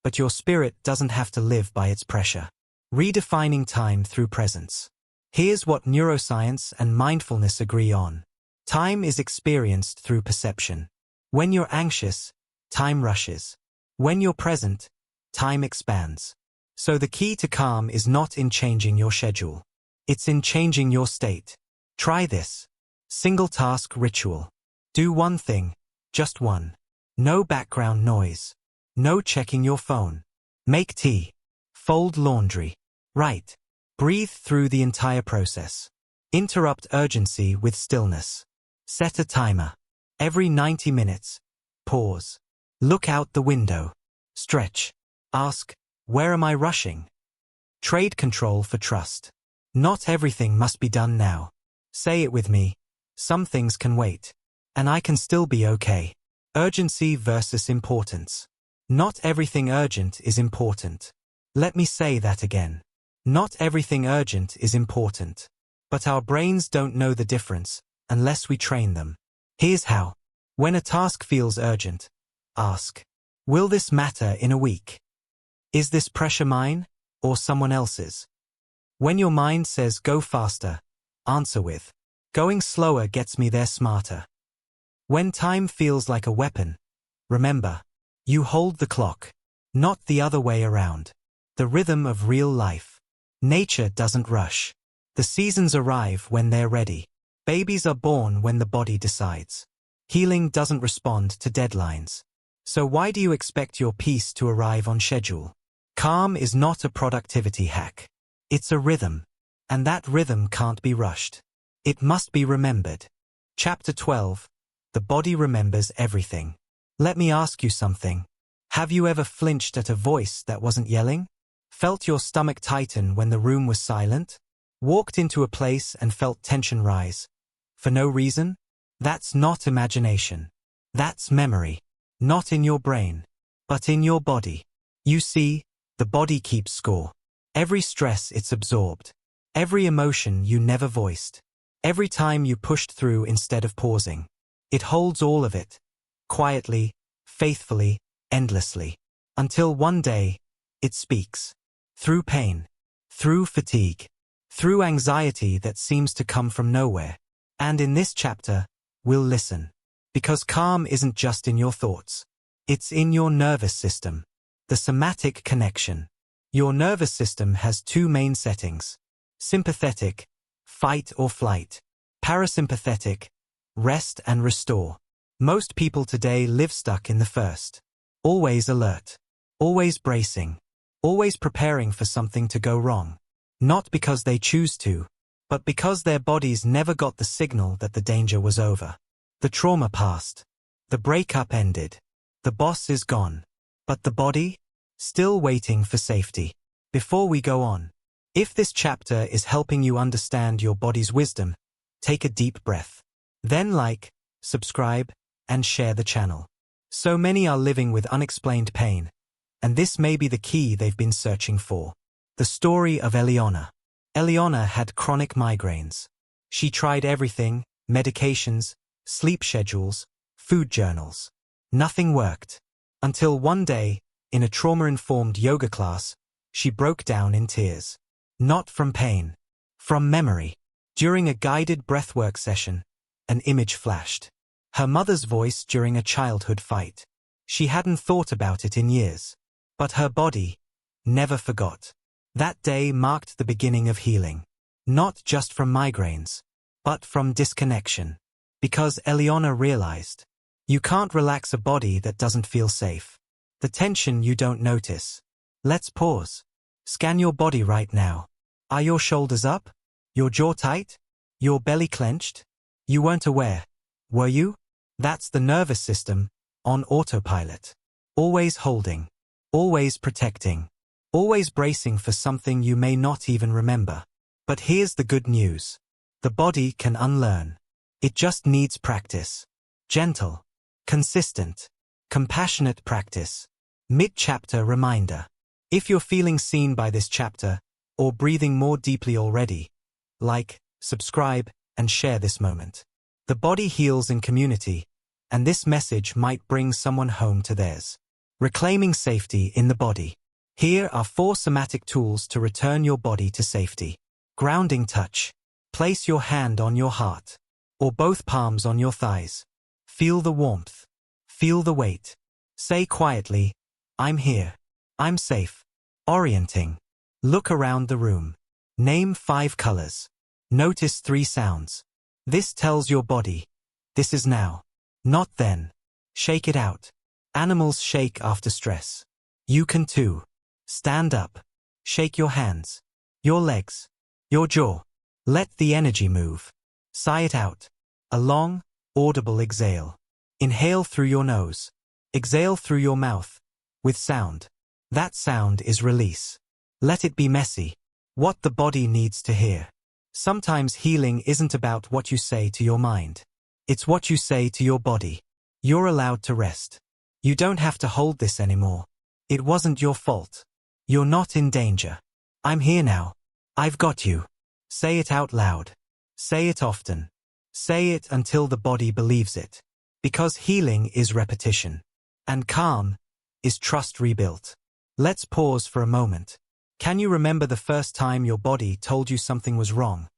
Speaker 1: but your spirit doesn't have to live by its pressure. Redefining time through presence. Here's what neuroscience and mindfulness agree on. Time is experienced through perception. When you're anxious, time rushes. When you're present, time expands. So the key to calm is not in changing your schedule. It's in changing your state. Try this. Single task ritual. Do one thing, just one. No background noise. No checking your phone. Make tea. Fold laundry. Write. Breathe through the entire process. Interrupt urgency with stillness. Set a timer. Every 90 minutes. Pause. Look out the window. Stretch. Ask, where am I rushing? Trade control for trust. Not everything must be done now. Say it with me. Some things can wait. And I can still be okay. Urgency versus importance. Not everything urgent is important. Let me say that again. Not everything urgent is important. But our brains don't know the difference unless we train them. Here's how. When a task feels urgent, ask, will this matter in a week? Is this pressure mine or someone else's? When your mind says go faster, answer with, going slower gets me there smarter. When time feels like a weapon, remember, you hold the clock, not the other way around. The rhythm of real life. Nature doesn't rush. The seasons arrive when they're ready. Babies are born when the body decides. Healing doesn't respond to deadlines. So why do you expect your peace to arrive on schedule? Calm is not a productivity hack. It's a rhythm. And that rhythm can't be rushed. It must be remembered. Chapter 12. The body remembers everything. Let me ask you something. Have you ever flinched at a voice that wasn't yelling? Felt your stomach tighten when the room was silent? Walked into a place and felt tension rise? For no reason? That's not imagination. That's memory. Not in your brain, but in your body. You see, the body keeps score. Every stress it's absorbed. Every emotion you never voiced. Every time you pushed through instead of pausing. It holds all of it. Quietly, faithfully, endlessly. Until one day, it speaks. Through pain. Through fatigue. Through anxiety that seems to come from nowhere. And in this chapter, we'll listen. Because calm isn't just in your thoughts. It's in your nervous system. The somatic connection. Your nervous system has two main settings. Sympathetic, fight or flight. Parasympathetic, rest and restore. Most people today live stuck in the first. Always alert. Always bracing. Always preparing for something to go wrong. Not because they choose to, but because their bodies never got the signal that the danger was over. The trauma passed. The breakup ended. The boss is gone. But the body? Still waiting for safety. Before we go on, if this chapter is helping you understand your body's wisdom, take a deep breath. Then like, subscribe, and share the channel. So many are living with unexplained pain, and this may be the key they've been searching for. The story of Eliana. Eliana had chronic migraines. She tried everything, medications, sleep schedules, food journals. Nothing worked. Until one day, in a trauma-informed yoga class, she broke down in tears. Not from pain. From memory. During a guided breathwork session, an image flashed. Her mother's voice during a childhood fight. She hadn't thought about it in years. But her body never forgot. That day marked the beginning of healing. Not just from migraines, but from disconnection. Because Eliana realized, you can't relax a body that doesn't feel safe. The tension you don't notice. Let's pause. Scan your body right now. Are your shoulders up? Your jaw tight? Your belly clenched? You weren't aware, were you? That's the nervous system, on autopilot. Always holding. Always protecting. Always bracing for something you may not even remember. But here's the good news. The body can unlearn. It just needs practice. Gentle, consistent, compassionate practice. Mid-chapter reminder. If you're feeling seen by this chapter, or breathing more deeply already, like, subscribe, and share this moment. The body heals in community, and this message might bring someone home to theirs. Reclaiming safety in the body. Here are 4 somatic tools to return your body to safety. Grounding touch. Place your hand on your heart, or both palms on your thighs. Feel the warmth. Feel the weight. Say quietly, I'm here. I'm safe. Orienting. Look around the room. Name 5 colors. Notice 3 sounds. This tells your body, this is now, not then. Shake it out. Animals shake after stress. You can too. Stand up. Shake your hands, your legs, your jaw. Let the energy move. Sigh it out. A long, audible exhale. Inhale through your nose. Exhale through your mouth. With sound. That sound is release. Let it be messy. What the body needs to hear. Sometimes healing isn't about what you say to your mind. It's what you say to your body. You're allowed to rest. You don't have to hold this anymore. It wasn't your fault. You're not in danger. I'm here now. I've got you. Say it out loud. Say it often. Say it until the body believes it. Because healing is repetition. And calm is trust rebuilt. Let's pause for a moment. Can you remember the first time your body told you something was wrong?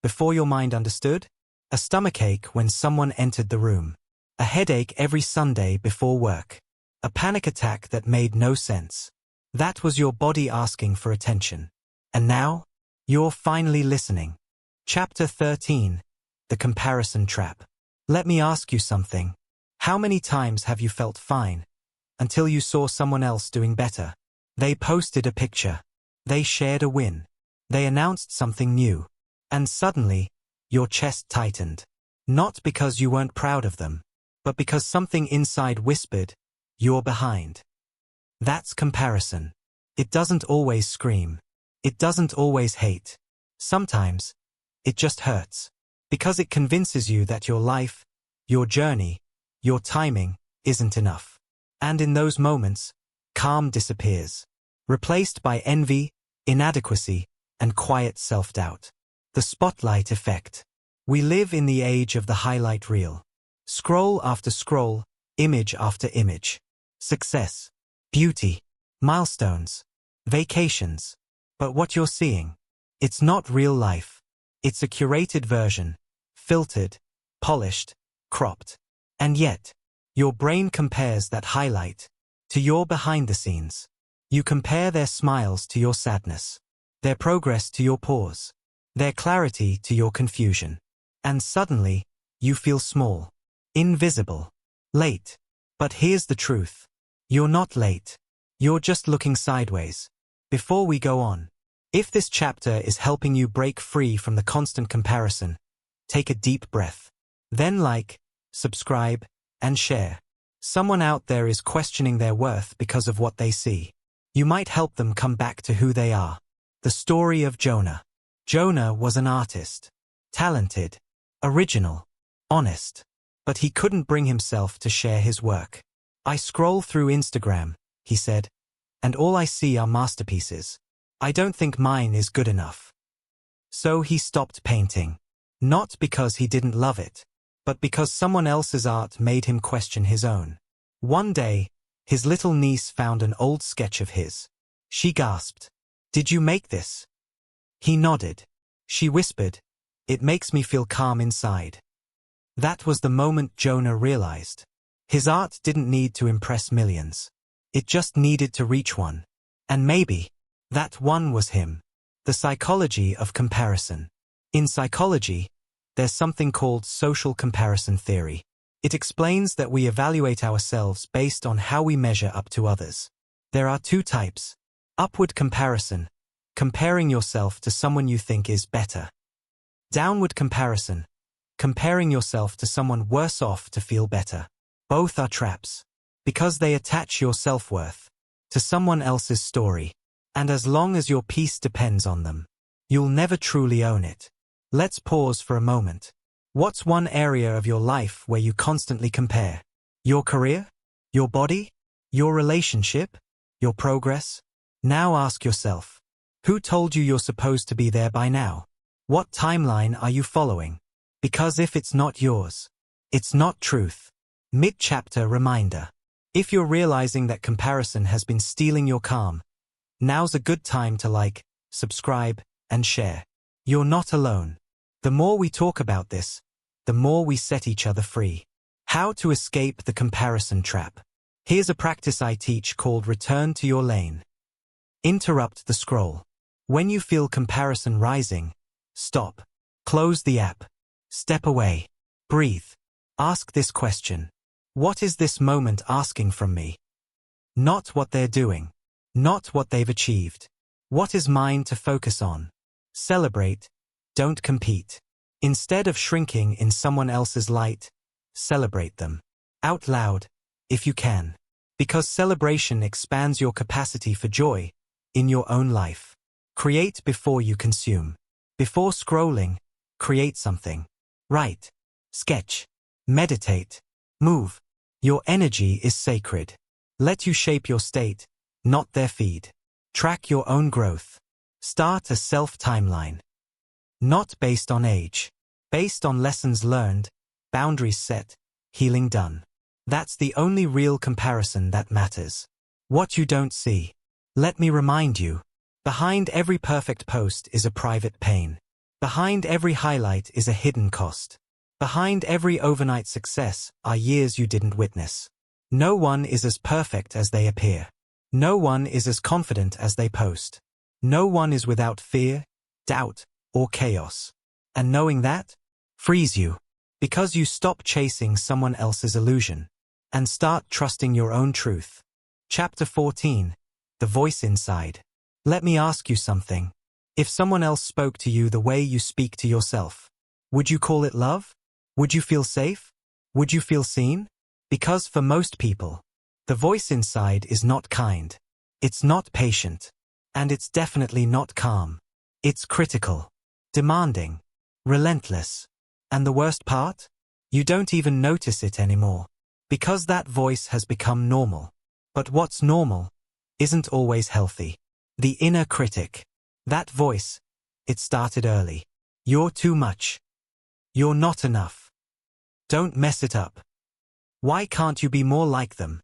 Speaker 1: Before your mind understood? A stomachache when someone entered the room. A headache every Sunday before work. A panic attack that made no sense. That was your body asking for attention. And now, you're finally listening. Chapter 13. The Comparison Trap. Let me ask you something. How many times have you felt fine, until you saw someone else doing better? They posted a picture. They shared a win. They announced something new. And suddenly, your chest tightened. Not because you weren't proud of them, but because something inside whispered, you're behind. That's comparison. It doesn't always scream. It doesn't always hate. Sometimes, it just hurts. Because it convinces you that your life, your journey, your timing, isn't enough. And in those moments, calm disappears. Replaced by envy, inadequacy, and quiet self-doubt. The spotlight effect. We live in the age of the highlight reel. Scroll after scroll, image after image. Success, beauty, milestones, vacations. But what you're seeing, it's not real life. It's a curated version, filtered, polished, cropped. And yet, your brain compares that highlight to your behind the scenes. You compare their smiles to your sadness, their progress to your pause, their clarity to your confusion. And suddenly, you feel small, invisible, late. But here's the truth. You're not late. You're just looking sideways. Before we go on, if this chapter is helping you break free from the constant comparison, take a deep breath. Then like, subscribe, and share. Someone out there is questioning their worth because of what they see. You might help them come back to who they are. The story of Jonah. Jonah was an artist. Talented. Original. Honest. But he couldn't bring himself to share his work. I scroll through Instagram, he said, and all I see are masterpieces. I don't think mine is good enough. So he stopped painting. Not because he didn't love it, but because someone else's art made him question his own. One day, his little niece found an old sketch of his. She gasped, "Did you make this?" He nodded. She whispered, "It makes me feel calm inside." That was the moment Jonah realized. His art didn't need to impress millions. It just needed to reach one. And maybe, that one was him. The psychology of comparison. In psychology, there's something called social comparison theory. It explains that we evaluate ourselves based on how we measure up to others. There are 2 types. Upward comparison, comparing yourself to someone you think is better. Downward comparison, comparing yourself to someone worse off to feel better. Both are traps, because they attach your self-worth to someone else's story. And as long as your peace depends on them, you'll never truly own it. Let's pause for a moment. What's one area of your life where you constantly compare? Your career? Your body? Your relationship? Your progress? Now ask yourself, who told you you're supposed to be there by now? What timeline are you following? Because if it's not yours, it's not truth. Mid-chapter reminder. If you're realizing that comparison has been stealing your calm, now's a good time to like, subscribe, and share. You're not alone. The more we talk about this, the more we set each other free. How to escape the comparison trap. Here's a practice I teach called Return to Your Lane. Interrupt the scroll. When you feel comparison rising, stop. Close the app. Step away. Breathe. Ask this question. What is this moment asking from me? Not what they're doing. Not what they've achieved. What is mine to focus on? Celebrate. Don't compete. Instead of shrinking in someone else's light, celebrate them. Out loud, if you can. Because celebration expands your capacity for joy in your own life. Create before you consume. Before scrolling, create something. Write. Sketch. Meditate. Move. Your energy is sacred. Let you shape your state, not their feed. Track your own growth. Start a self-timeline. Not based on age. Based on lessons learned, boundaries set, healing done. That's the only real comparison that matters. What you don't see. Let me remind you. Behind every perfect post is a private pain. Behind every highlight is a hidden cost. Behind every overnight success are years you didn't witness. No one is as perfect as they appear. No one is as confident as they post. No one is without fear, doubt, or chaos. And knowing that frees you, because you stop chasing someone else's illusion and start trusting your own truth. Chapter 14. The Voice Inside. Let me ask you something. If someone else spoke to you the way you speak to yourself, would you call it love? Would you feel safe? Would you feel seen? Because for most people, the voice inside is not kind. It's not patient. And it's definitely not calm. It's critical, demanding, relentless. And the worst part? You don't even notice it anymore. Because that voice has become normal. But what's normal isn't always healthy. The inner critic. That voice. It started early. You're too much. You're not enough. Don't mess it up. Why can't you be more like them?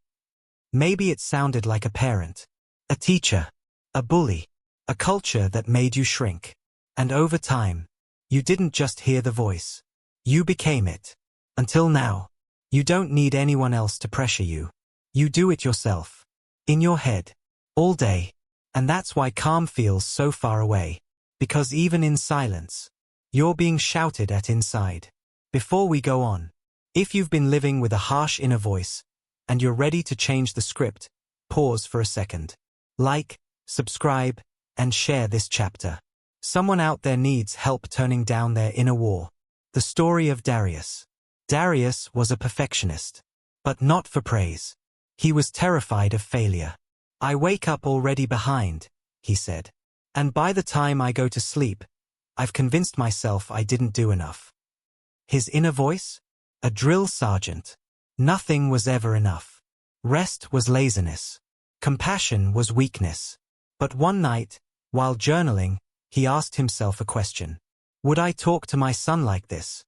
Speaker 1: Maybe it sounded like a parent, a teacher, a bully, a culture that made you shrink. And over time, you didn't just hear the voice. You became it. Until now, you don't need anyone else to pressure you. You do it yourself. In your head. All day. And that's why calm feels so far away. Because even in silence, you're being shouted at inside. Before we go on, if you've been living with a harsh inner voice, and you're ready to change the script, pause for a second. Like, subscribe, and share this chapter. Someone out there needs help turning down their inner war. The story of Darius. Darius was a perfectionist. But not for praise. He was terrified of failure. I wake up already behind, he said. And by the time I go to sleep, I've convinced myself I didn't do enough. His inner voice? A drill sergeant. Nothing was ever enough. Rest was laziness. Compassion was weakness. But one night, while journaling, he asked himself a question. Would I talk to my son like this?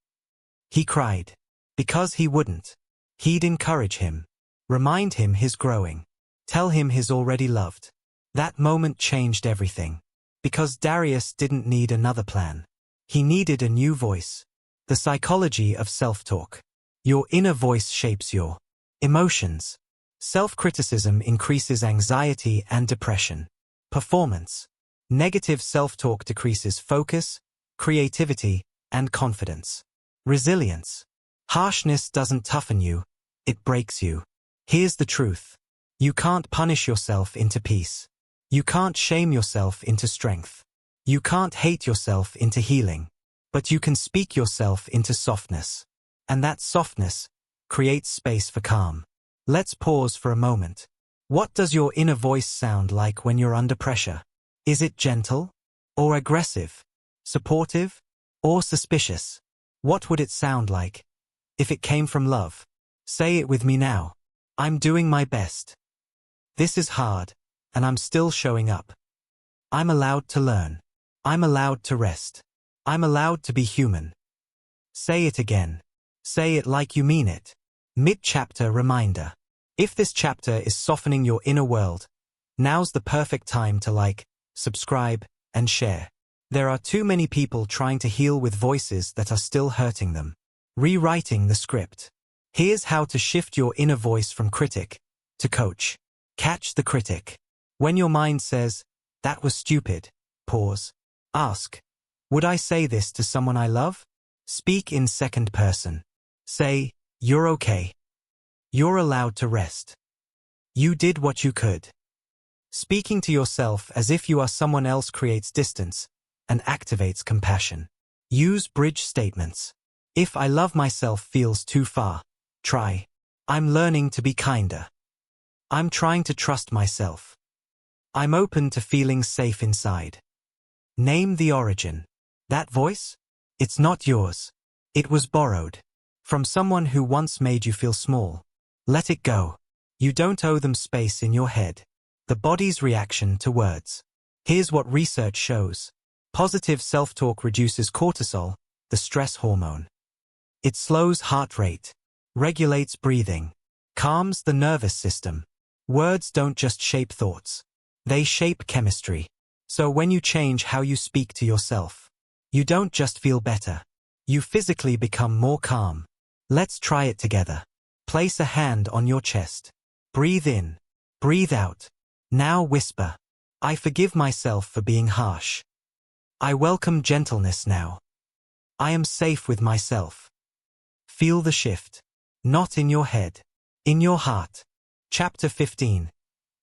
Speaker 1: He cried. Because he wouldn't. He'd encourage him. Remind him he's growing. Tell him he's already loved. That moment changed everything. Because Darius didn't need another plan. He needed a new voice. The psychology of self-talk. Your inner voice shapes your emotions. Self-criticism increases anxiety and depression. Performance. Negative self-talk decreases focus, creativity, and confidence. Resilience. Harshness doesn't toughen you, it breaks you. Here's the truth. You can't punish yourself into peace. You can't shame yourself into strength. You can't hate yourself into healing. But you can speak yourself into softness. And that softness creates space for calm. Let's pause for a moment. What does your inner voice sound like when you're under pressure? Is it gentle? Or aggressive? Supportive? or suspicious? What would it sound like if it came from love? Say it with me now. I'm doing my best. This is hard, and I'm still showing up. I'm allowed to learn. I'm allowed to rest. I'm allowed to be human. Say it again. Say it like you mean it. Mid-chapter reminder. If this chapter is softening your inner world, now's the perfect time to like, subscribe, and share. There are too many people trying to heal with voices that are still hurting them. Rewriting the script. Here's how to shift your inner voice from critic to coach. Catch the critic. When your mind says, "That was stupid," pause. Ask, "Would I say this to someone I love?" Speak in second person. Say, "You're okay. You're allowed to rest. You did what you could." Speaking to yourself as if you are someone else creates distance and activates compassion. Use bridge statements. If "I love myself" feels too far, try, "I'm learning to be kinder. I'm trying to trust myself. I'm open to feeling safe inside." Name the origin. That voice? It's not yours. It was borrowed from someone who once made you feel small. Let it go. You don't owe them space in your head. The body's reaction to words. Here's what research shows. Positive self-talk reduces cortisol, the stress hormone. It slows heart rate, regulates breathing, calms the nervous system. Words don't just shape thoughts. They shape chemistry. So when you change how you speak to yourself, you don't just feel better. You physically become more calm. Let's try it together. Place a hand on your chest. Breathe in. Breathe out. Now whisper, "I forgive myself for being harsh. I welcome gentleness now. I am safe with myself." Feel the shift. Not in your head. In your heart. Chapter 15.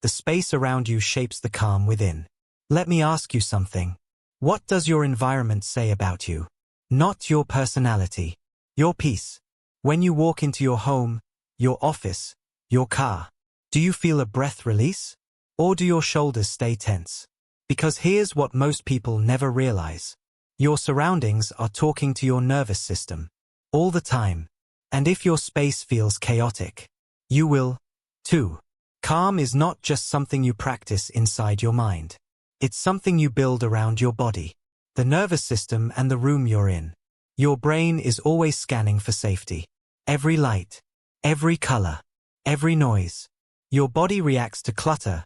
Speaker 1: The space around you shapes the calm within. Let me ask you something. What does your environment say about you? Not your personality. Your peace. When you walk into your home, your office, your car, do you feel a breath release? Or do your shoulders stay tense? Because here's what most people never realize. Your surroundings are talking to your nervous system. All the time. And if your space feels chaotic, you will, too. Calm is not just something you practice inside your mind. It's something you build around your body, the nervous system and the room you're in. Your brain is always scanning for safety. Every light, every color, every noise. Your body reacts to clutter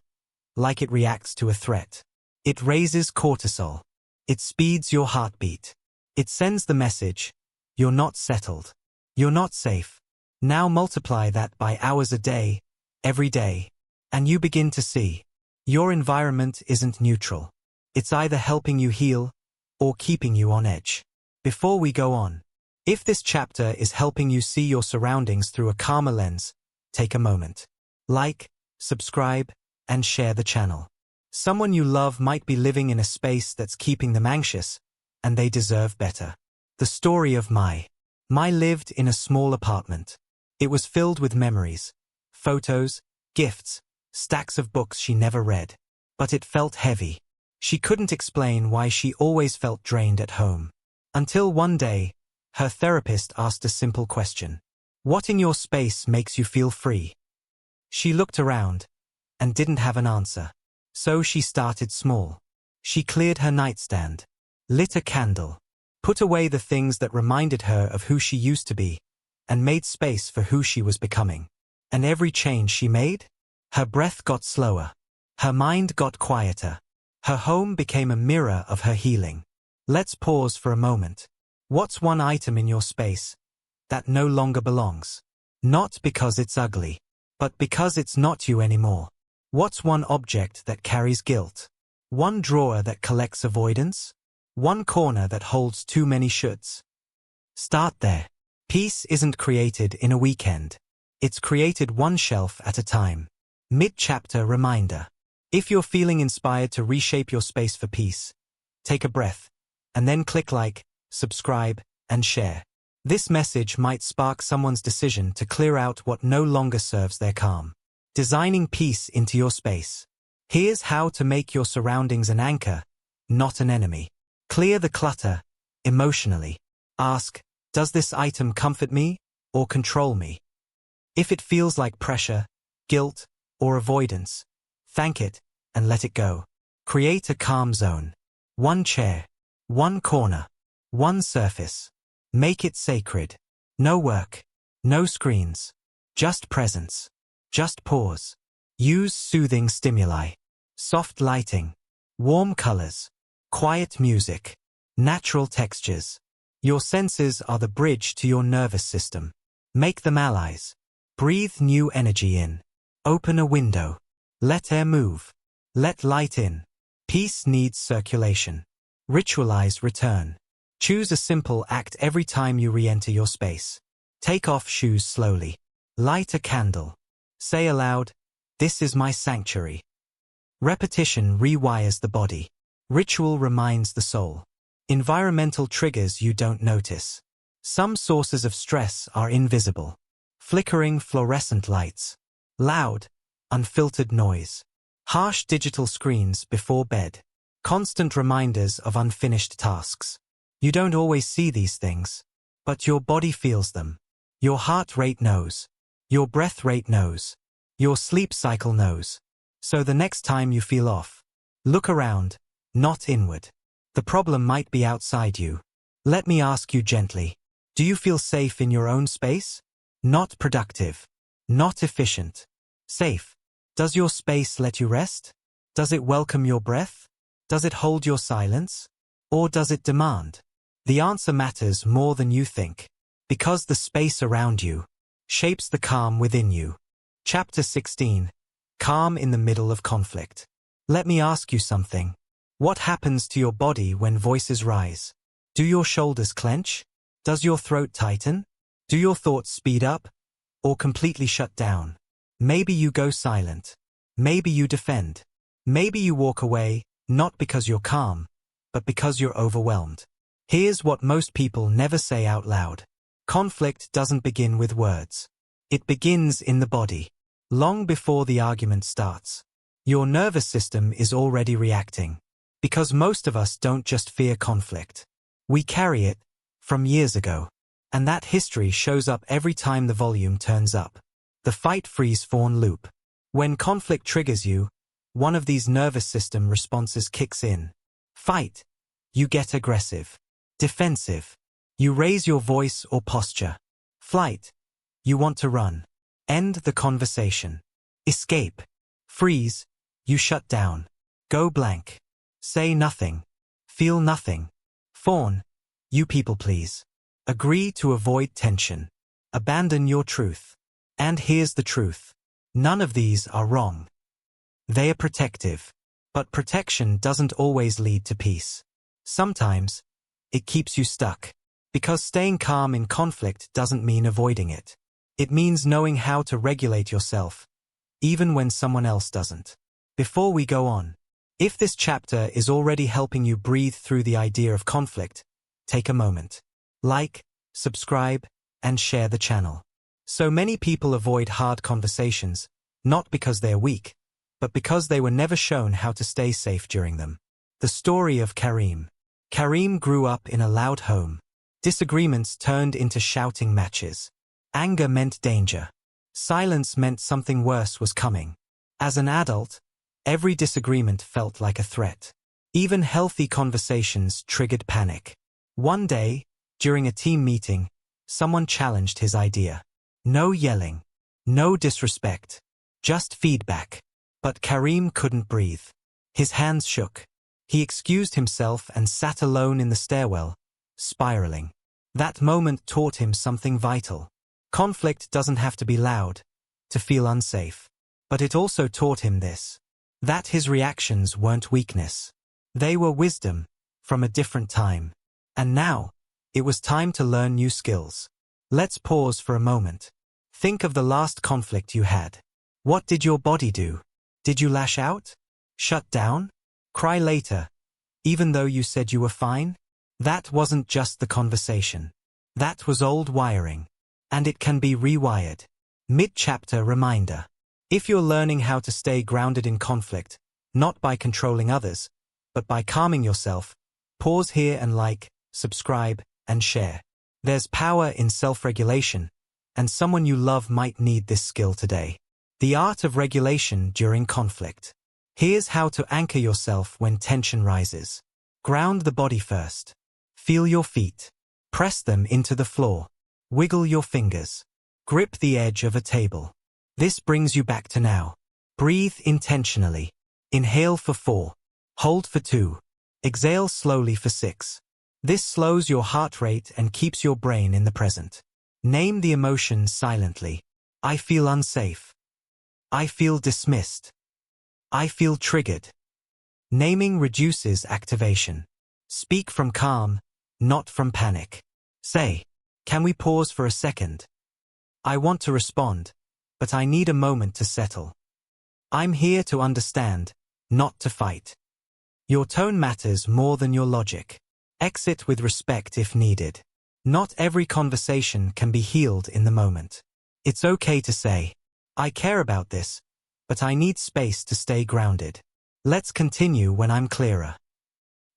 Speaker 1: like it reacts to a threat. It raises cortisol. It speeds your heartbeat. It sends the message, "You're not settled. You're not safe." Now multiply that by hours a day, every day, and you begin to see. Your environment isn't neutral. It's either helping you heal or keeping you on edge. Before we go on, if this chapter is helping you see your surroundings through a calmer lens, take a moment. Like, subscribe, and share the channel. Someone you love might be living in a space that's keeping them anxious, and they deserve better. The story of Mai. Mai lived in a small apartment. It was filled with memories, photos, gifts, stacks of books she never read. But it felt heavy. She couldn't explain why she always felt drained at home. Until one day, her therapist asked a simple question. "What in your space makes you feel free?" She looked around and didn't have an answer. So she started small. She cleared her nightstand, lit a candle, put away the things that reminded her of who she used to be, and made space for who she was becoming. And every change she made, her breath got slower. Her mind got quieter. Her home became a mirror of her healing. Let's pause for a moment. What's one item in your space that no longer belongs? Not because it's ugly, but because it's not you anymore. What's one object that carries guilt? One drawer that collects avoidance? One corner that holds too many shoulds? Start there. Peace isn't created in a weekend. It's created one shelf at a time. Mid-chapter reminder. If you're feeling inspired to reshape your space for peace, take a breath, and then click like, subscribe, and share. This message might spark someone's decision to clear out what no longer serves their calm. Designing peace into your space. Here's how to make your surroundings an anchor, not an enemy. Clear the clutter emotionally. Ask, does this item comfort me or control me? If it feels like pressure, guilt, or avoidance, thank it and let it go. Create a calm zone. One chair, one corner, one surface. Make it sacred. No work, no screens, just presence, just pause. Use soothing stimuli, soft lighting, warm colors, quiet music, natural textures. Your senses are the bridge to your nervous system. Make them allies. Breathe new energy in. Open a window. Let air move. Let light in. Peace needs circulation. Ritualize return. Choose a simple act every time you re-enter your space. Take off shoes slowly. Light a candle. Say aloud, this is my sanctuary. Repetition rewires the body. Ritual reminds the soul. Environmental triggers you don't notice. Some sources of stress are invisible. Flickering fluorescent lights. Loud, unfiltered noise. Harsh digital screens before bed. Constant reminders of unfinished tasks. You don't always see these things, but your body feels them. Your heart rate knows. Your breath rate knows. Your sleep cycle knows. So the next time you feel off, look around, not inward. The problem might be outside you. Let me ask you gently, do you feel safe in your own space? Not productive. Not efficient. Safe. Does your space let you rest? Does it welcome your breath? Does it hold your silence? Or does it demand? The answer matters more than you think, because the space around you shapes the calm within you. Chapter 16. Calm in the middle of conflict. Let me ask you something. What happens to your body when voices rise? Do your shoulders clench? Does your throat tighten? Do your thoughts speed up? Or completely shut down? Maybe you go silent. Maybe you defend. Maybe you walk away, not because you're calm, but because you're overwhelmed. Here's what most people never say out loud. Conflict doesn't begin with words. It begins in the body. Long before the argument starts. Your nervous system is already reacting. Because most of us don't just fear conflict. We carry it from years ago. And that history shows up every time the volume turns up. The fight-freeze-fawn loop. When conflict triggers you, one of these nervous system responses kicks in. Fight. You get aggressive. Defensive. You raise your voice or posture. Flight. You want to run. End the conversation. Escape. Freeze. You shut down. Go blank. Say nothing. Feel nothing. Fawn. You people please. Agree to avoid tension. Abandon your truth. And here's the truth. None of these are wrong. They are protective. But protection doesn't always lead to peace. Sometimes, it keeps you stuck. Because staying calm in conflict doesn't mean avoiding it. It means knowing how to regulate yourself, even when someone else doesn't. Before we go on, if this chapter is already helping you breathe through the idea of conflict, take a moment. Like, subscribe, and share the channel. So many people avoid hard conversations, not because they're weak, but because they were never shown how to stay safe during them. The story of Karim. Karim grew up in a loud home. Disagreements turned into shouting matches. Anger meant danger. Silence meant something worse was coming. As an adult, every disagreement felt like a threat. Even healthy conversations triggered panic. One day, during a team meeting, someone challenged his idea. No yelling. No disrespect. Just feedback. But Karim couldn't breathe. His hands shook. He excused himself and sat alone in the stairwell, spiraling. That moment taught him something vital. Conflict doesn't have to be loud to feel unsafe. But it also taught him this. That his reactions weren't weakness. They were wisdom from a different time. And now, it was time to learn new skills. Let's pause for a moment. Think of the last conflict you had. What did your body do? Did you lash out? Shut down? Cry later, even though you said you were fine? That wasn't just the conversation. That was old wiring. And it can be rewired. Mid-chapter reminder. If you're learning how to stay grounded in conflict, not by controlling others, but by calming yourself, pause here and like, subscribe, and share. There's power in self-regulation, and someone you love might need this skill today. The art of regulation during conflict. Here's how to anchor yourself when tension rises. Ground the body first. Feel your feet. Press them into the floor. Wiggle your fingers. Grip the edge of a table. This brings you back to now. Breathe intentionally. Inhale for 4. Hold for 2. Exhale slowly for 6. This slows your heart rate and keeps your brain in the present. Name the emotion silently. I feel unsafe. I feel dismissed. I feel triggered. Naming reduces activation. Speak from calm, not from panic. Say, can we pause for a second? I want to respond, but I need a moment to settle. I'm here to understand, not to fight. Your tone matters more than your logic. Exit with respect if needed. Not every conversation can be healed in the moment. It's okay to say, I care about this, but I need space to stay grounded. Let's continue when I'm clearer.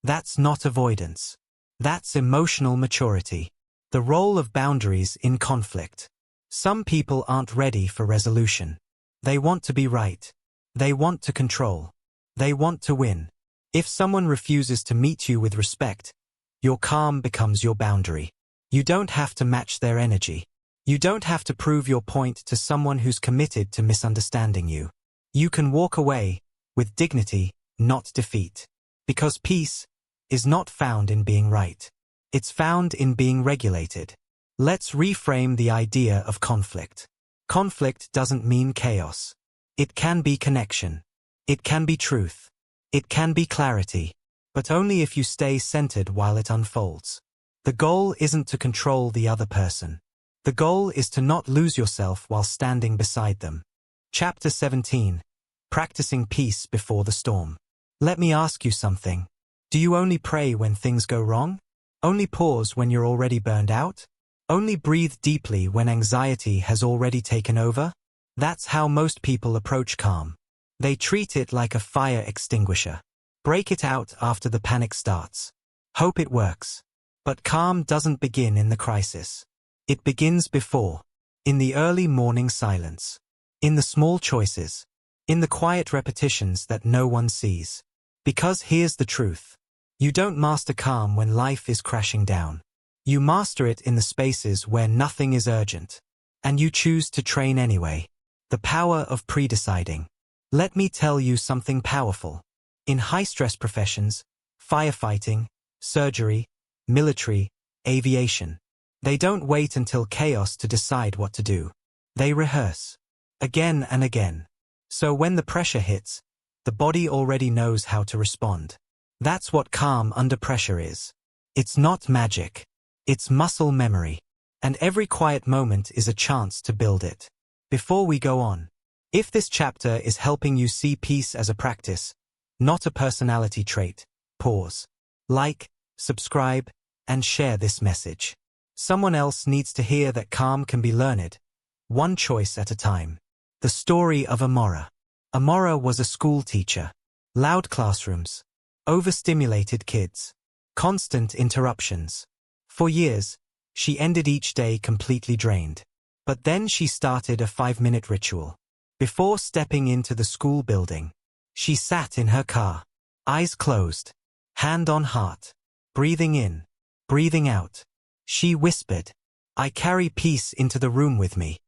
Speaker 1: That's not avoidance. That's emotional maturity. The role of boundaries in conflict. Some people aren't ready for resolution. They want to be right. They want to control. They want to win. If someone refuses to meet you with respect, your calm becomes your boundary. You don't have to match their energy. You don't have to prove your point to someone who's committed to misunderstanding you. You can walk away with dignity, not defeat. Because peace is not found in being right. It's found in being regulated. Let's reframe the idea of conflict. Conflict doesn't mean chaos. It can be connection. It can be truth. It can be clarity. But only if you stay centered while it unfolds. The goal isn't to control the other person. The goal is to not lose yourself while standing beside them. Chapter 17. Practicing peace before the storm. Let me ask you something. Do you only pray when things go wrong? Only pause when you're already burned out? Only breathe deeply when anxiety has already taken over? That's how most people approach calm. They treat it like a fire extinguisher. Break it out after the panic starts. Hope it works. But calm doesn't begin in the crisis. It begins before. In the early morning silence. In the small choices. In the quiet repetitions that no one sees. Because here's the truth. You don't master calm when life is crashing down. You master it in the spaces where nothing is urgent. And you choose to train anyway. The power of pre-deciding. Let me tell you something powerful. In high-stress professions, firefighting, surgery, military, aviation, they don't wait until chaos to decide what to do. They rehearse. Again and again. So when the pressure hits, the body already knows how to respond. That's what calm under pressure is. It's not magic. It's muscle memory. And every quiet moment is a chance to build it. Before we go on, if this chapter is helping you see peace as a practice, not a personality trait, pause. Like, subscribe, and share this message. Someone else needs to hear that calm can be learned, one choice at a time. The story of Amora. Amora was a school teacher. Loud classrooms. Overstimulated kids. Constant interruptions. For years, she ended each day completely drained. But then she started a 5-minute ritual. Before stepping into the school building, she sat in her car. Eyes closed. Hand on heart. Breathing in. Breathing out. She whispered, I carry peace into the room with me.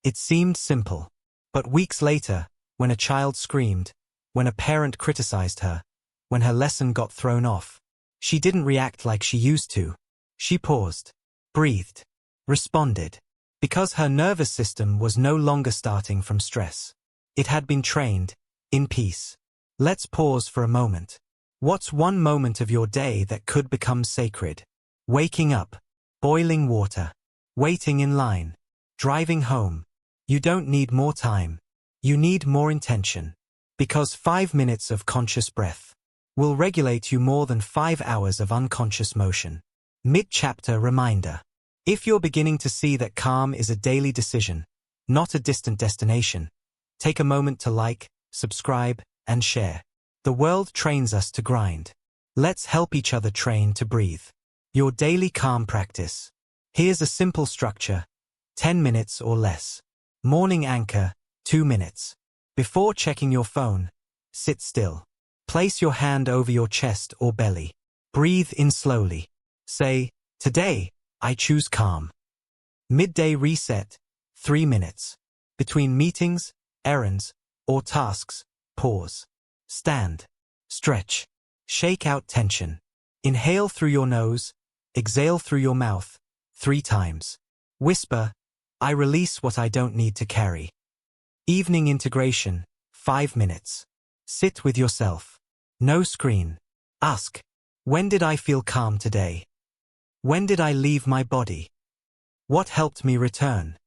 Speaker 1: It seemed simple. But weeks later, when a child screamed, when a parent criticized her, when her lesson got thrown off, she didn't react like she used to. She paused, breathed, responded. Because her nervous system was no longer starting from stress. It had been trained, in peace. Let's pause for a moment. What's one moment of your day that could become sacred? Waking up, boiling water, waiting in line, driving home. You don't need more time. You need more intention. Because 5 minutes of conscious breath will regulate you more than 5 hours of unconscious motion. Mid-chapter reminder. If you're beginning to see that calm is a daily decision, not a distant destination, take a moment to like, subscribe, and share. The world trains us to grind. Let's help each other train to breathe. Your daily calm practice. Here's a simple structure. 10 minutes or less. Morning anchor, 2 minutes. Before checking your phone, sit still. Place your hand over your chest or belly. Breathe in slowly. Say, "Today, I choose calm." Midday reset, 3 minutes. Between meetings, errands, or tasks, pause. Stand. Stretch. Shake out tension. Inhale through your nose, exhale through your mouth, 3 times. Whisper, "I release what I don't need to carry." Evening integration, 5 minutes. Sit with yourself. No screen. Ask, when did I feel calm today? When did I leave my body? What helped me return?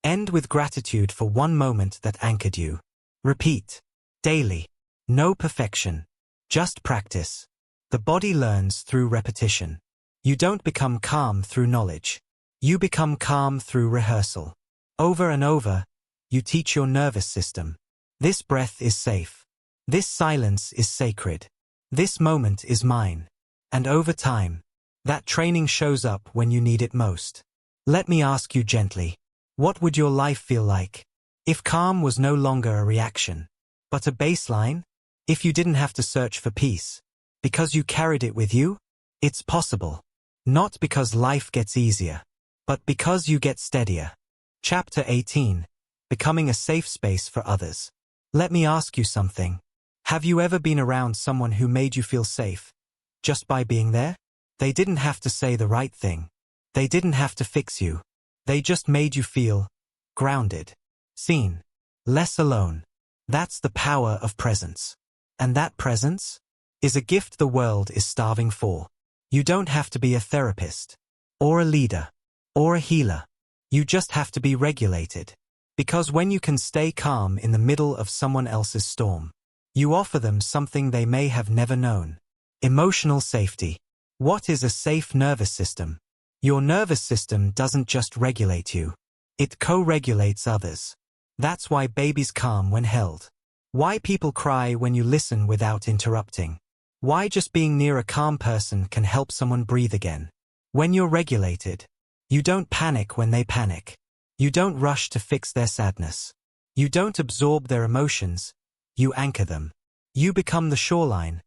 Speaker 1: End with gratitude for one moment that anchored you. Repeat. Daily. No perfection. Just practice. The body learns through repetition. You don't become calm through knowledge. You become calm through rehearsal. Over and over, you teach your nervous system. This breath is safe. This silence is sacred. This moment is mine. And over time, that training shows up when you need it most. Let me ask you gently, what would your life feel like if calm was no longer a reaction, but a baseline? If you didn't have to search for peace, because you carried it with you? It's possible. Not because life gets easier, but because you get steadier. Chapter 18. Becoming a safe space for others. Let me ask you something. Have you ever been around someone who made you feel safe, just by being there? They didn't have to say the right thing. They didn't have to fix you. They just made you feel grounded, seen, less alone. That's the power of presence. And that presence is a gift the world is starving for. You don't have to be a therapist, or a leader, or a healer. You just have to be regulated. Because when you can stay calm in the middle of someone else's storm, you offer them something they may have never known. Emotional safety. What is a safe nervous system? Your nervous system doesn't just regulate you. It co-regulates others. That's why babies calm when held. Why people cry when you listen without interrupting. Why just being near a calm person can help someone breathe again. When you're regulated, you don't panic when they panic. You don't rush to fix their sadness. You don't absorb their emotions. You anchor them. You become the shoreline,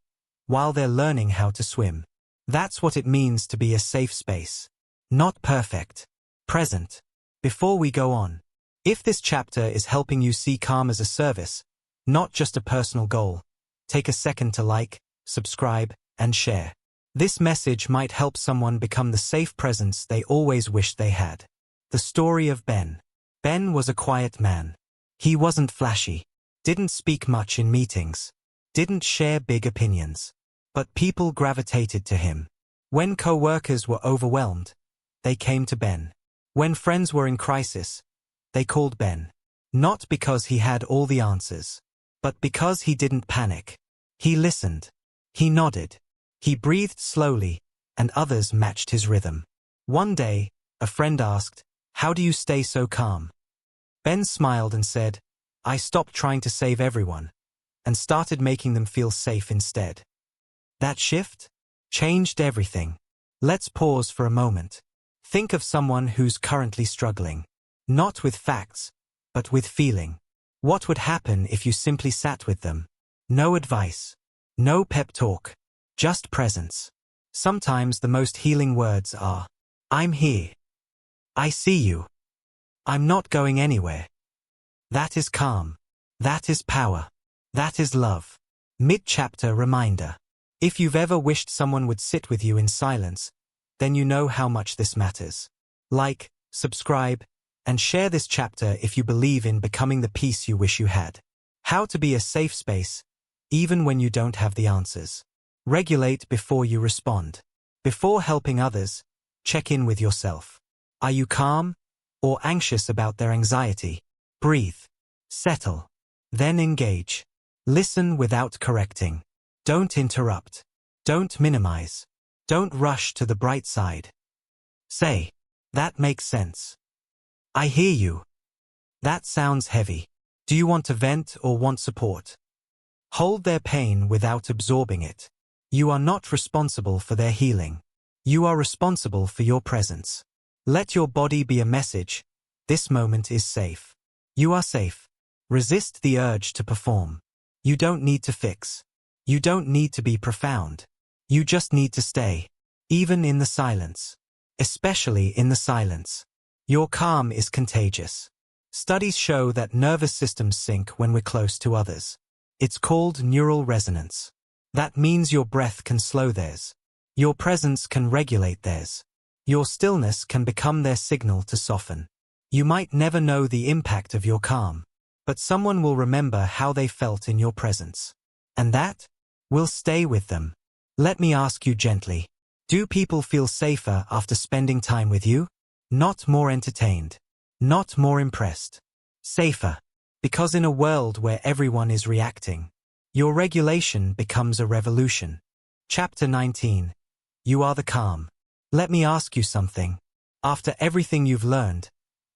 Speaker 1: while they're learning how to swim. That's what it means to be a safe space. Not perfect. Present. Before we go on, if this chapter is helping you see calm as a service, not just a personal goal, take a second to like, subscribe, and share. This message might help someone become the safe presence they always wished they had. The story of Ben. Ben was a quiet man. He wasn't flashy, didn't speak much in meetings, didn't share big opinions. But people gravitated to him. When co-workers were overwhelmed, they came to Ben. When friends were in crisis, they called Ben. Not because he had all the answers, but because he didn't panic. He listened. He nodded. He breathed slowly, and others matched his rhythm. One day, a friend asked, "How do you stay so calm?" Ben smiled and said, "I stopped trying to save everyone, and started making them feel safe instead." That shift changed everything. Let's pause for a moment. Think of someone who's currently struggling. Not with facts, but with feeling. What would happen if you simply sat with them? No advice. No pep talk. Just presence. Sometimes the most healing words are, "I'm here. I see you. I'm not going anywhere." That is calm. That is power. That is love. Mid-chapter reminder. If you've ever wished someone would sit with you in silence, then you know how much this matters. Like, subscribe, and share this chapter if you believe in becoming the peace you wish you had. How to be a safe space, even when you don't have the answers. Regulate before you respond. Before helping others, check in with yourself. Are you calm or anxious about their anxiety? Breathe. Settle. Then engage. Listen without correcting. Don't interrupt. Don't minimize. Don't rush to the bright side. Say, "That makes sense. I hear you. That sounds heavy. Do you want to vent or want support?" Hold their pain without absorbing it. You are not responsible for their healing. You are responsible for your presence. Let your body be a message. This moment is safe. You are safe. Resist the urge to perform. You don't need to fix. You don't need to be profound. You just need to stay. Even in the silence. Especially in the silence. Your calm is contagious. Studies show that nervous systems sync when we're close to others. It's called neural resonance. That means your breath can slow theirs. Your presence can regulate theirs. Your stillness can become their signal to soften. You might never know the impact of your calm, but someone will remember how they felt in your presence. And that will stay with them. Let me ask you gently, do people feel safer after spending time with you? Not more entertained. Not more impressed. Safer. Because in a world where everyone is reacting, your regulation becomes a revolution. Chapter 19. You are the calm. Let me ask you something. After everything you've learned,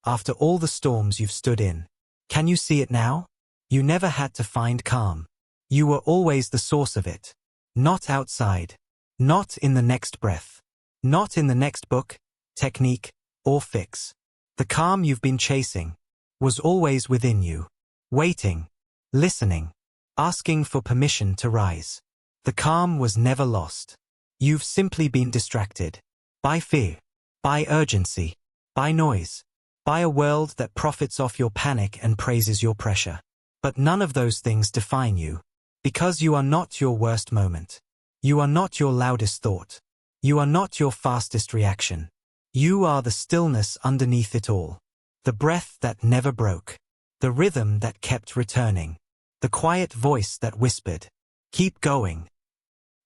Speaker 1: after all the storms you've stood in, can you see it now? You never had to find calm. You were always the source of it. Not outside. Not in the next breath. Not in the next book, technique, or fix. The calm you've been chasing was always within you. Waiting. Listening. Asking for permission to rise. The calm was never lost. You've simply been distracted. By fear. By urgency. By noise. By a world that profits off your panic and praises your pressure. But none of those things define you. Because you are not your worst moment. You are not your loudest thought. You are not your fastest reaction. You are the stillness underneath it all. The breath that never broke. The rhythm that kept returning. The quiet voice that whispered, "Keep going."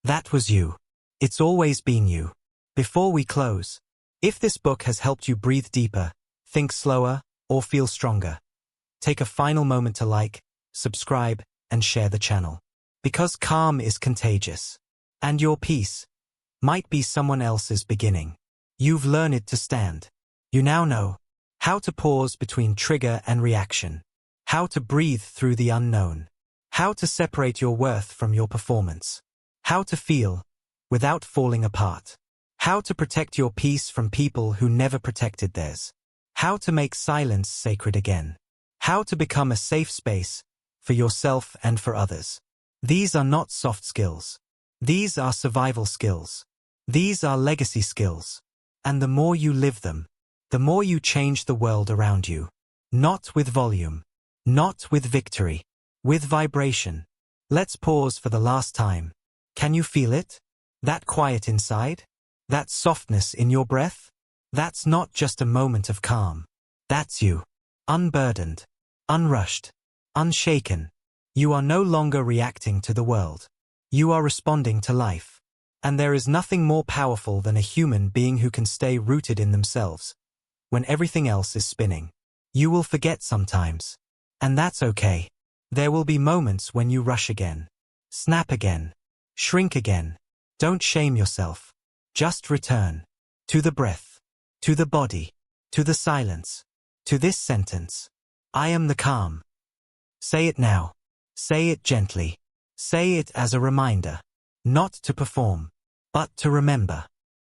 Speaker 1: That was you. It's always been you. Before we close, if this book has helped you breathe deeper, think slower, or feel stronger, take a final moment to like, subscribe, and share the channel. Because calm is contagious. And your peace might be someone else's beginning. You've learned to stand. You now know how to pause between trigger and reaction. How to breathe through the unknown. How to separate your worth from your performance. How to feel without falling apart. How to protect your peace from people who never protected theirs. How to make silence sacred again. How to become a safe space for yourself and for others. These are not soft skills. These are survival skills. These are legacy skills. And the more you live them, the more you change the world around you. Not with volume. Not with victory. With vibration. Let's pause for the last time. Can you feel it? That quiet inside? That softness in your breath? That's not just a moment of calm. That's you. Unburdened. Unrushed. Unshaken. You are no longer reacting to the world. You are responding to life. And there is nothing more powerful than a human being who can stay rooted in themselves when everything else is spinning. You will forget sometimes. And that's okay. There will be moments when you rush again. Snap again. Shrink again. Don't shame yourself. Just return. To the breath. To the body. To the silence. To this sentence. I am the calm. Say it now. Say it gently. Say it as a reminder. Not to perform, but to remember.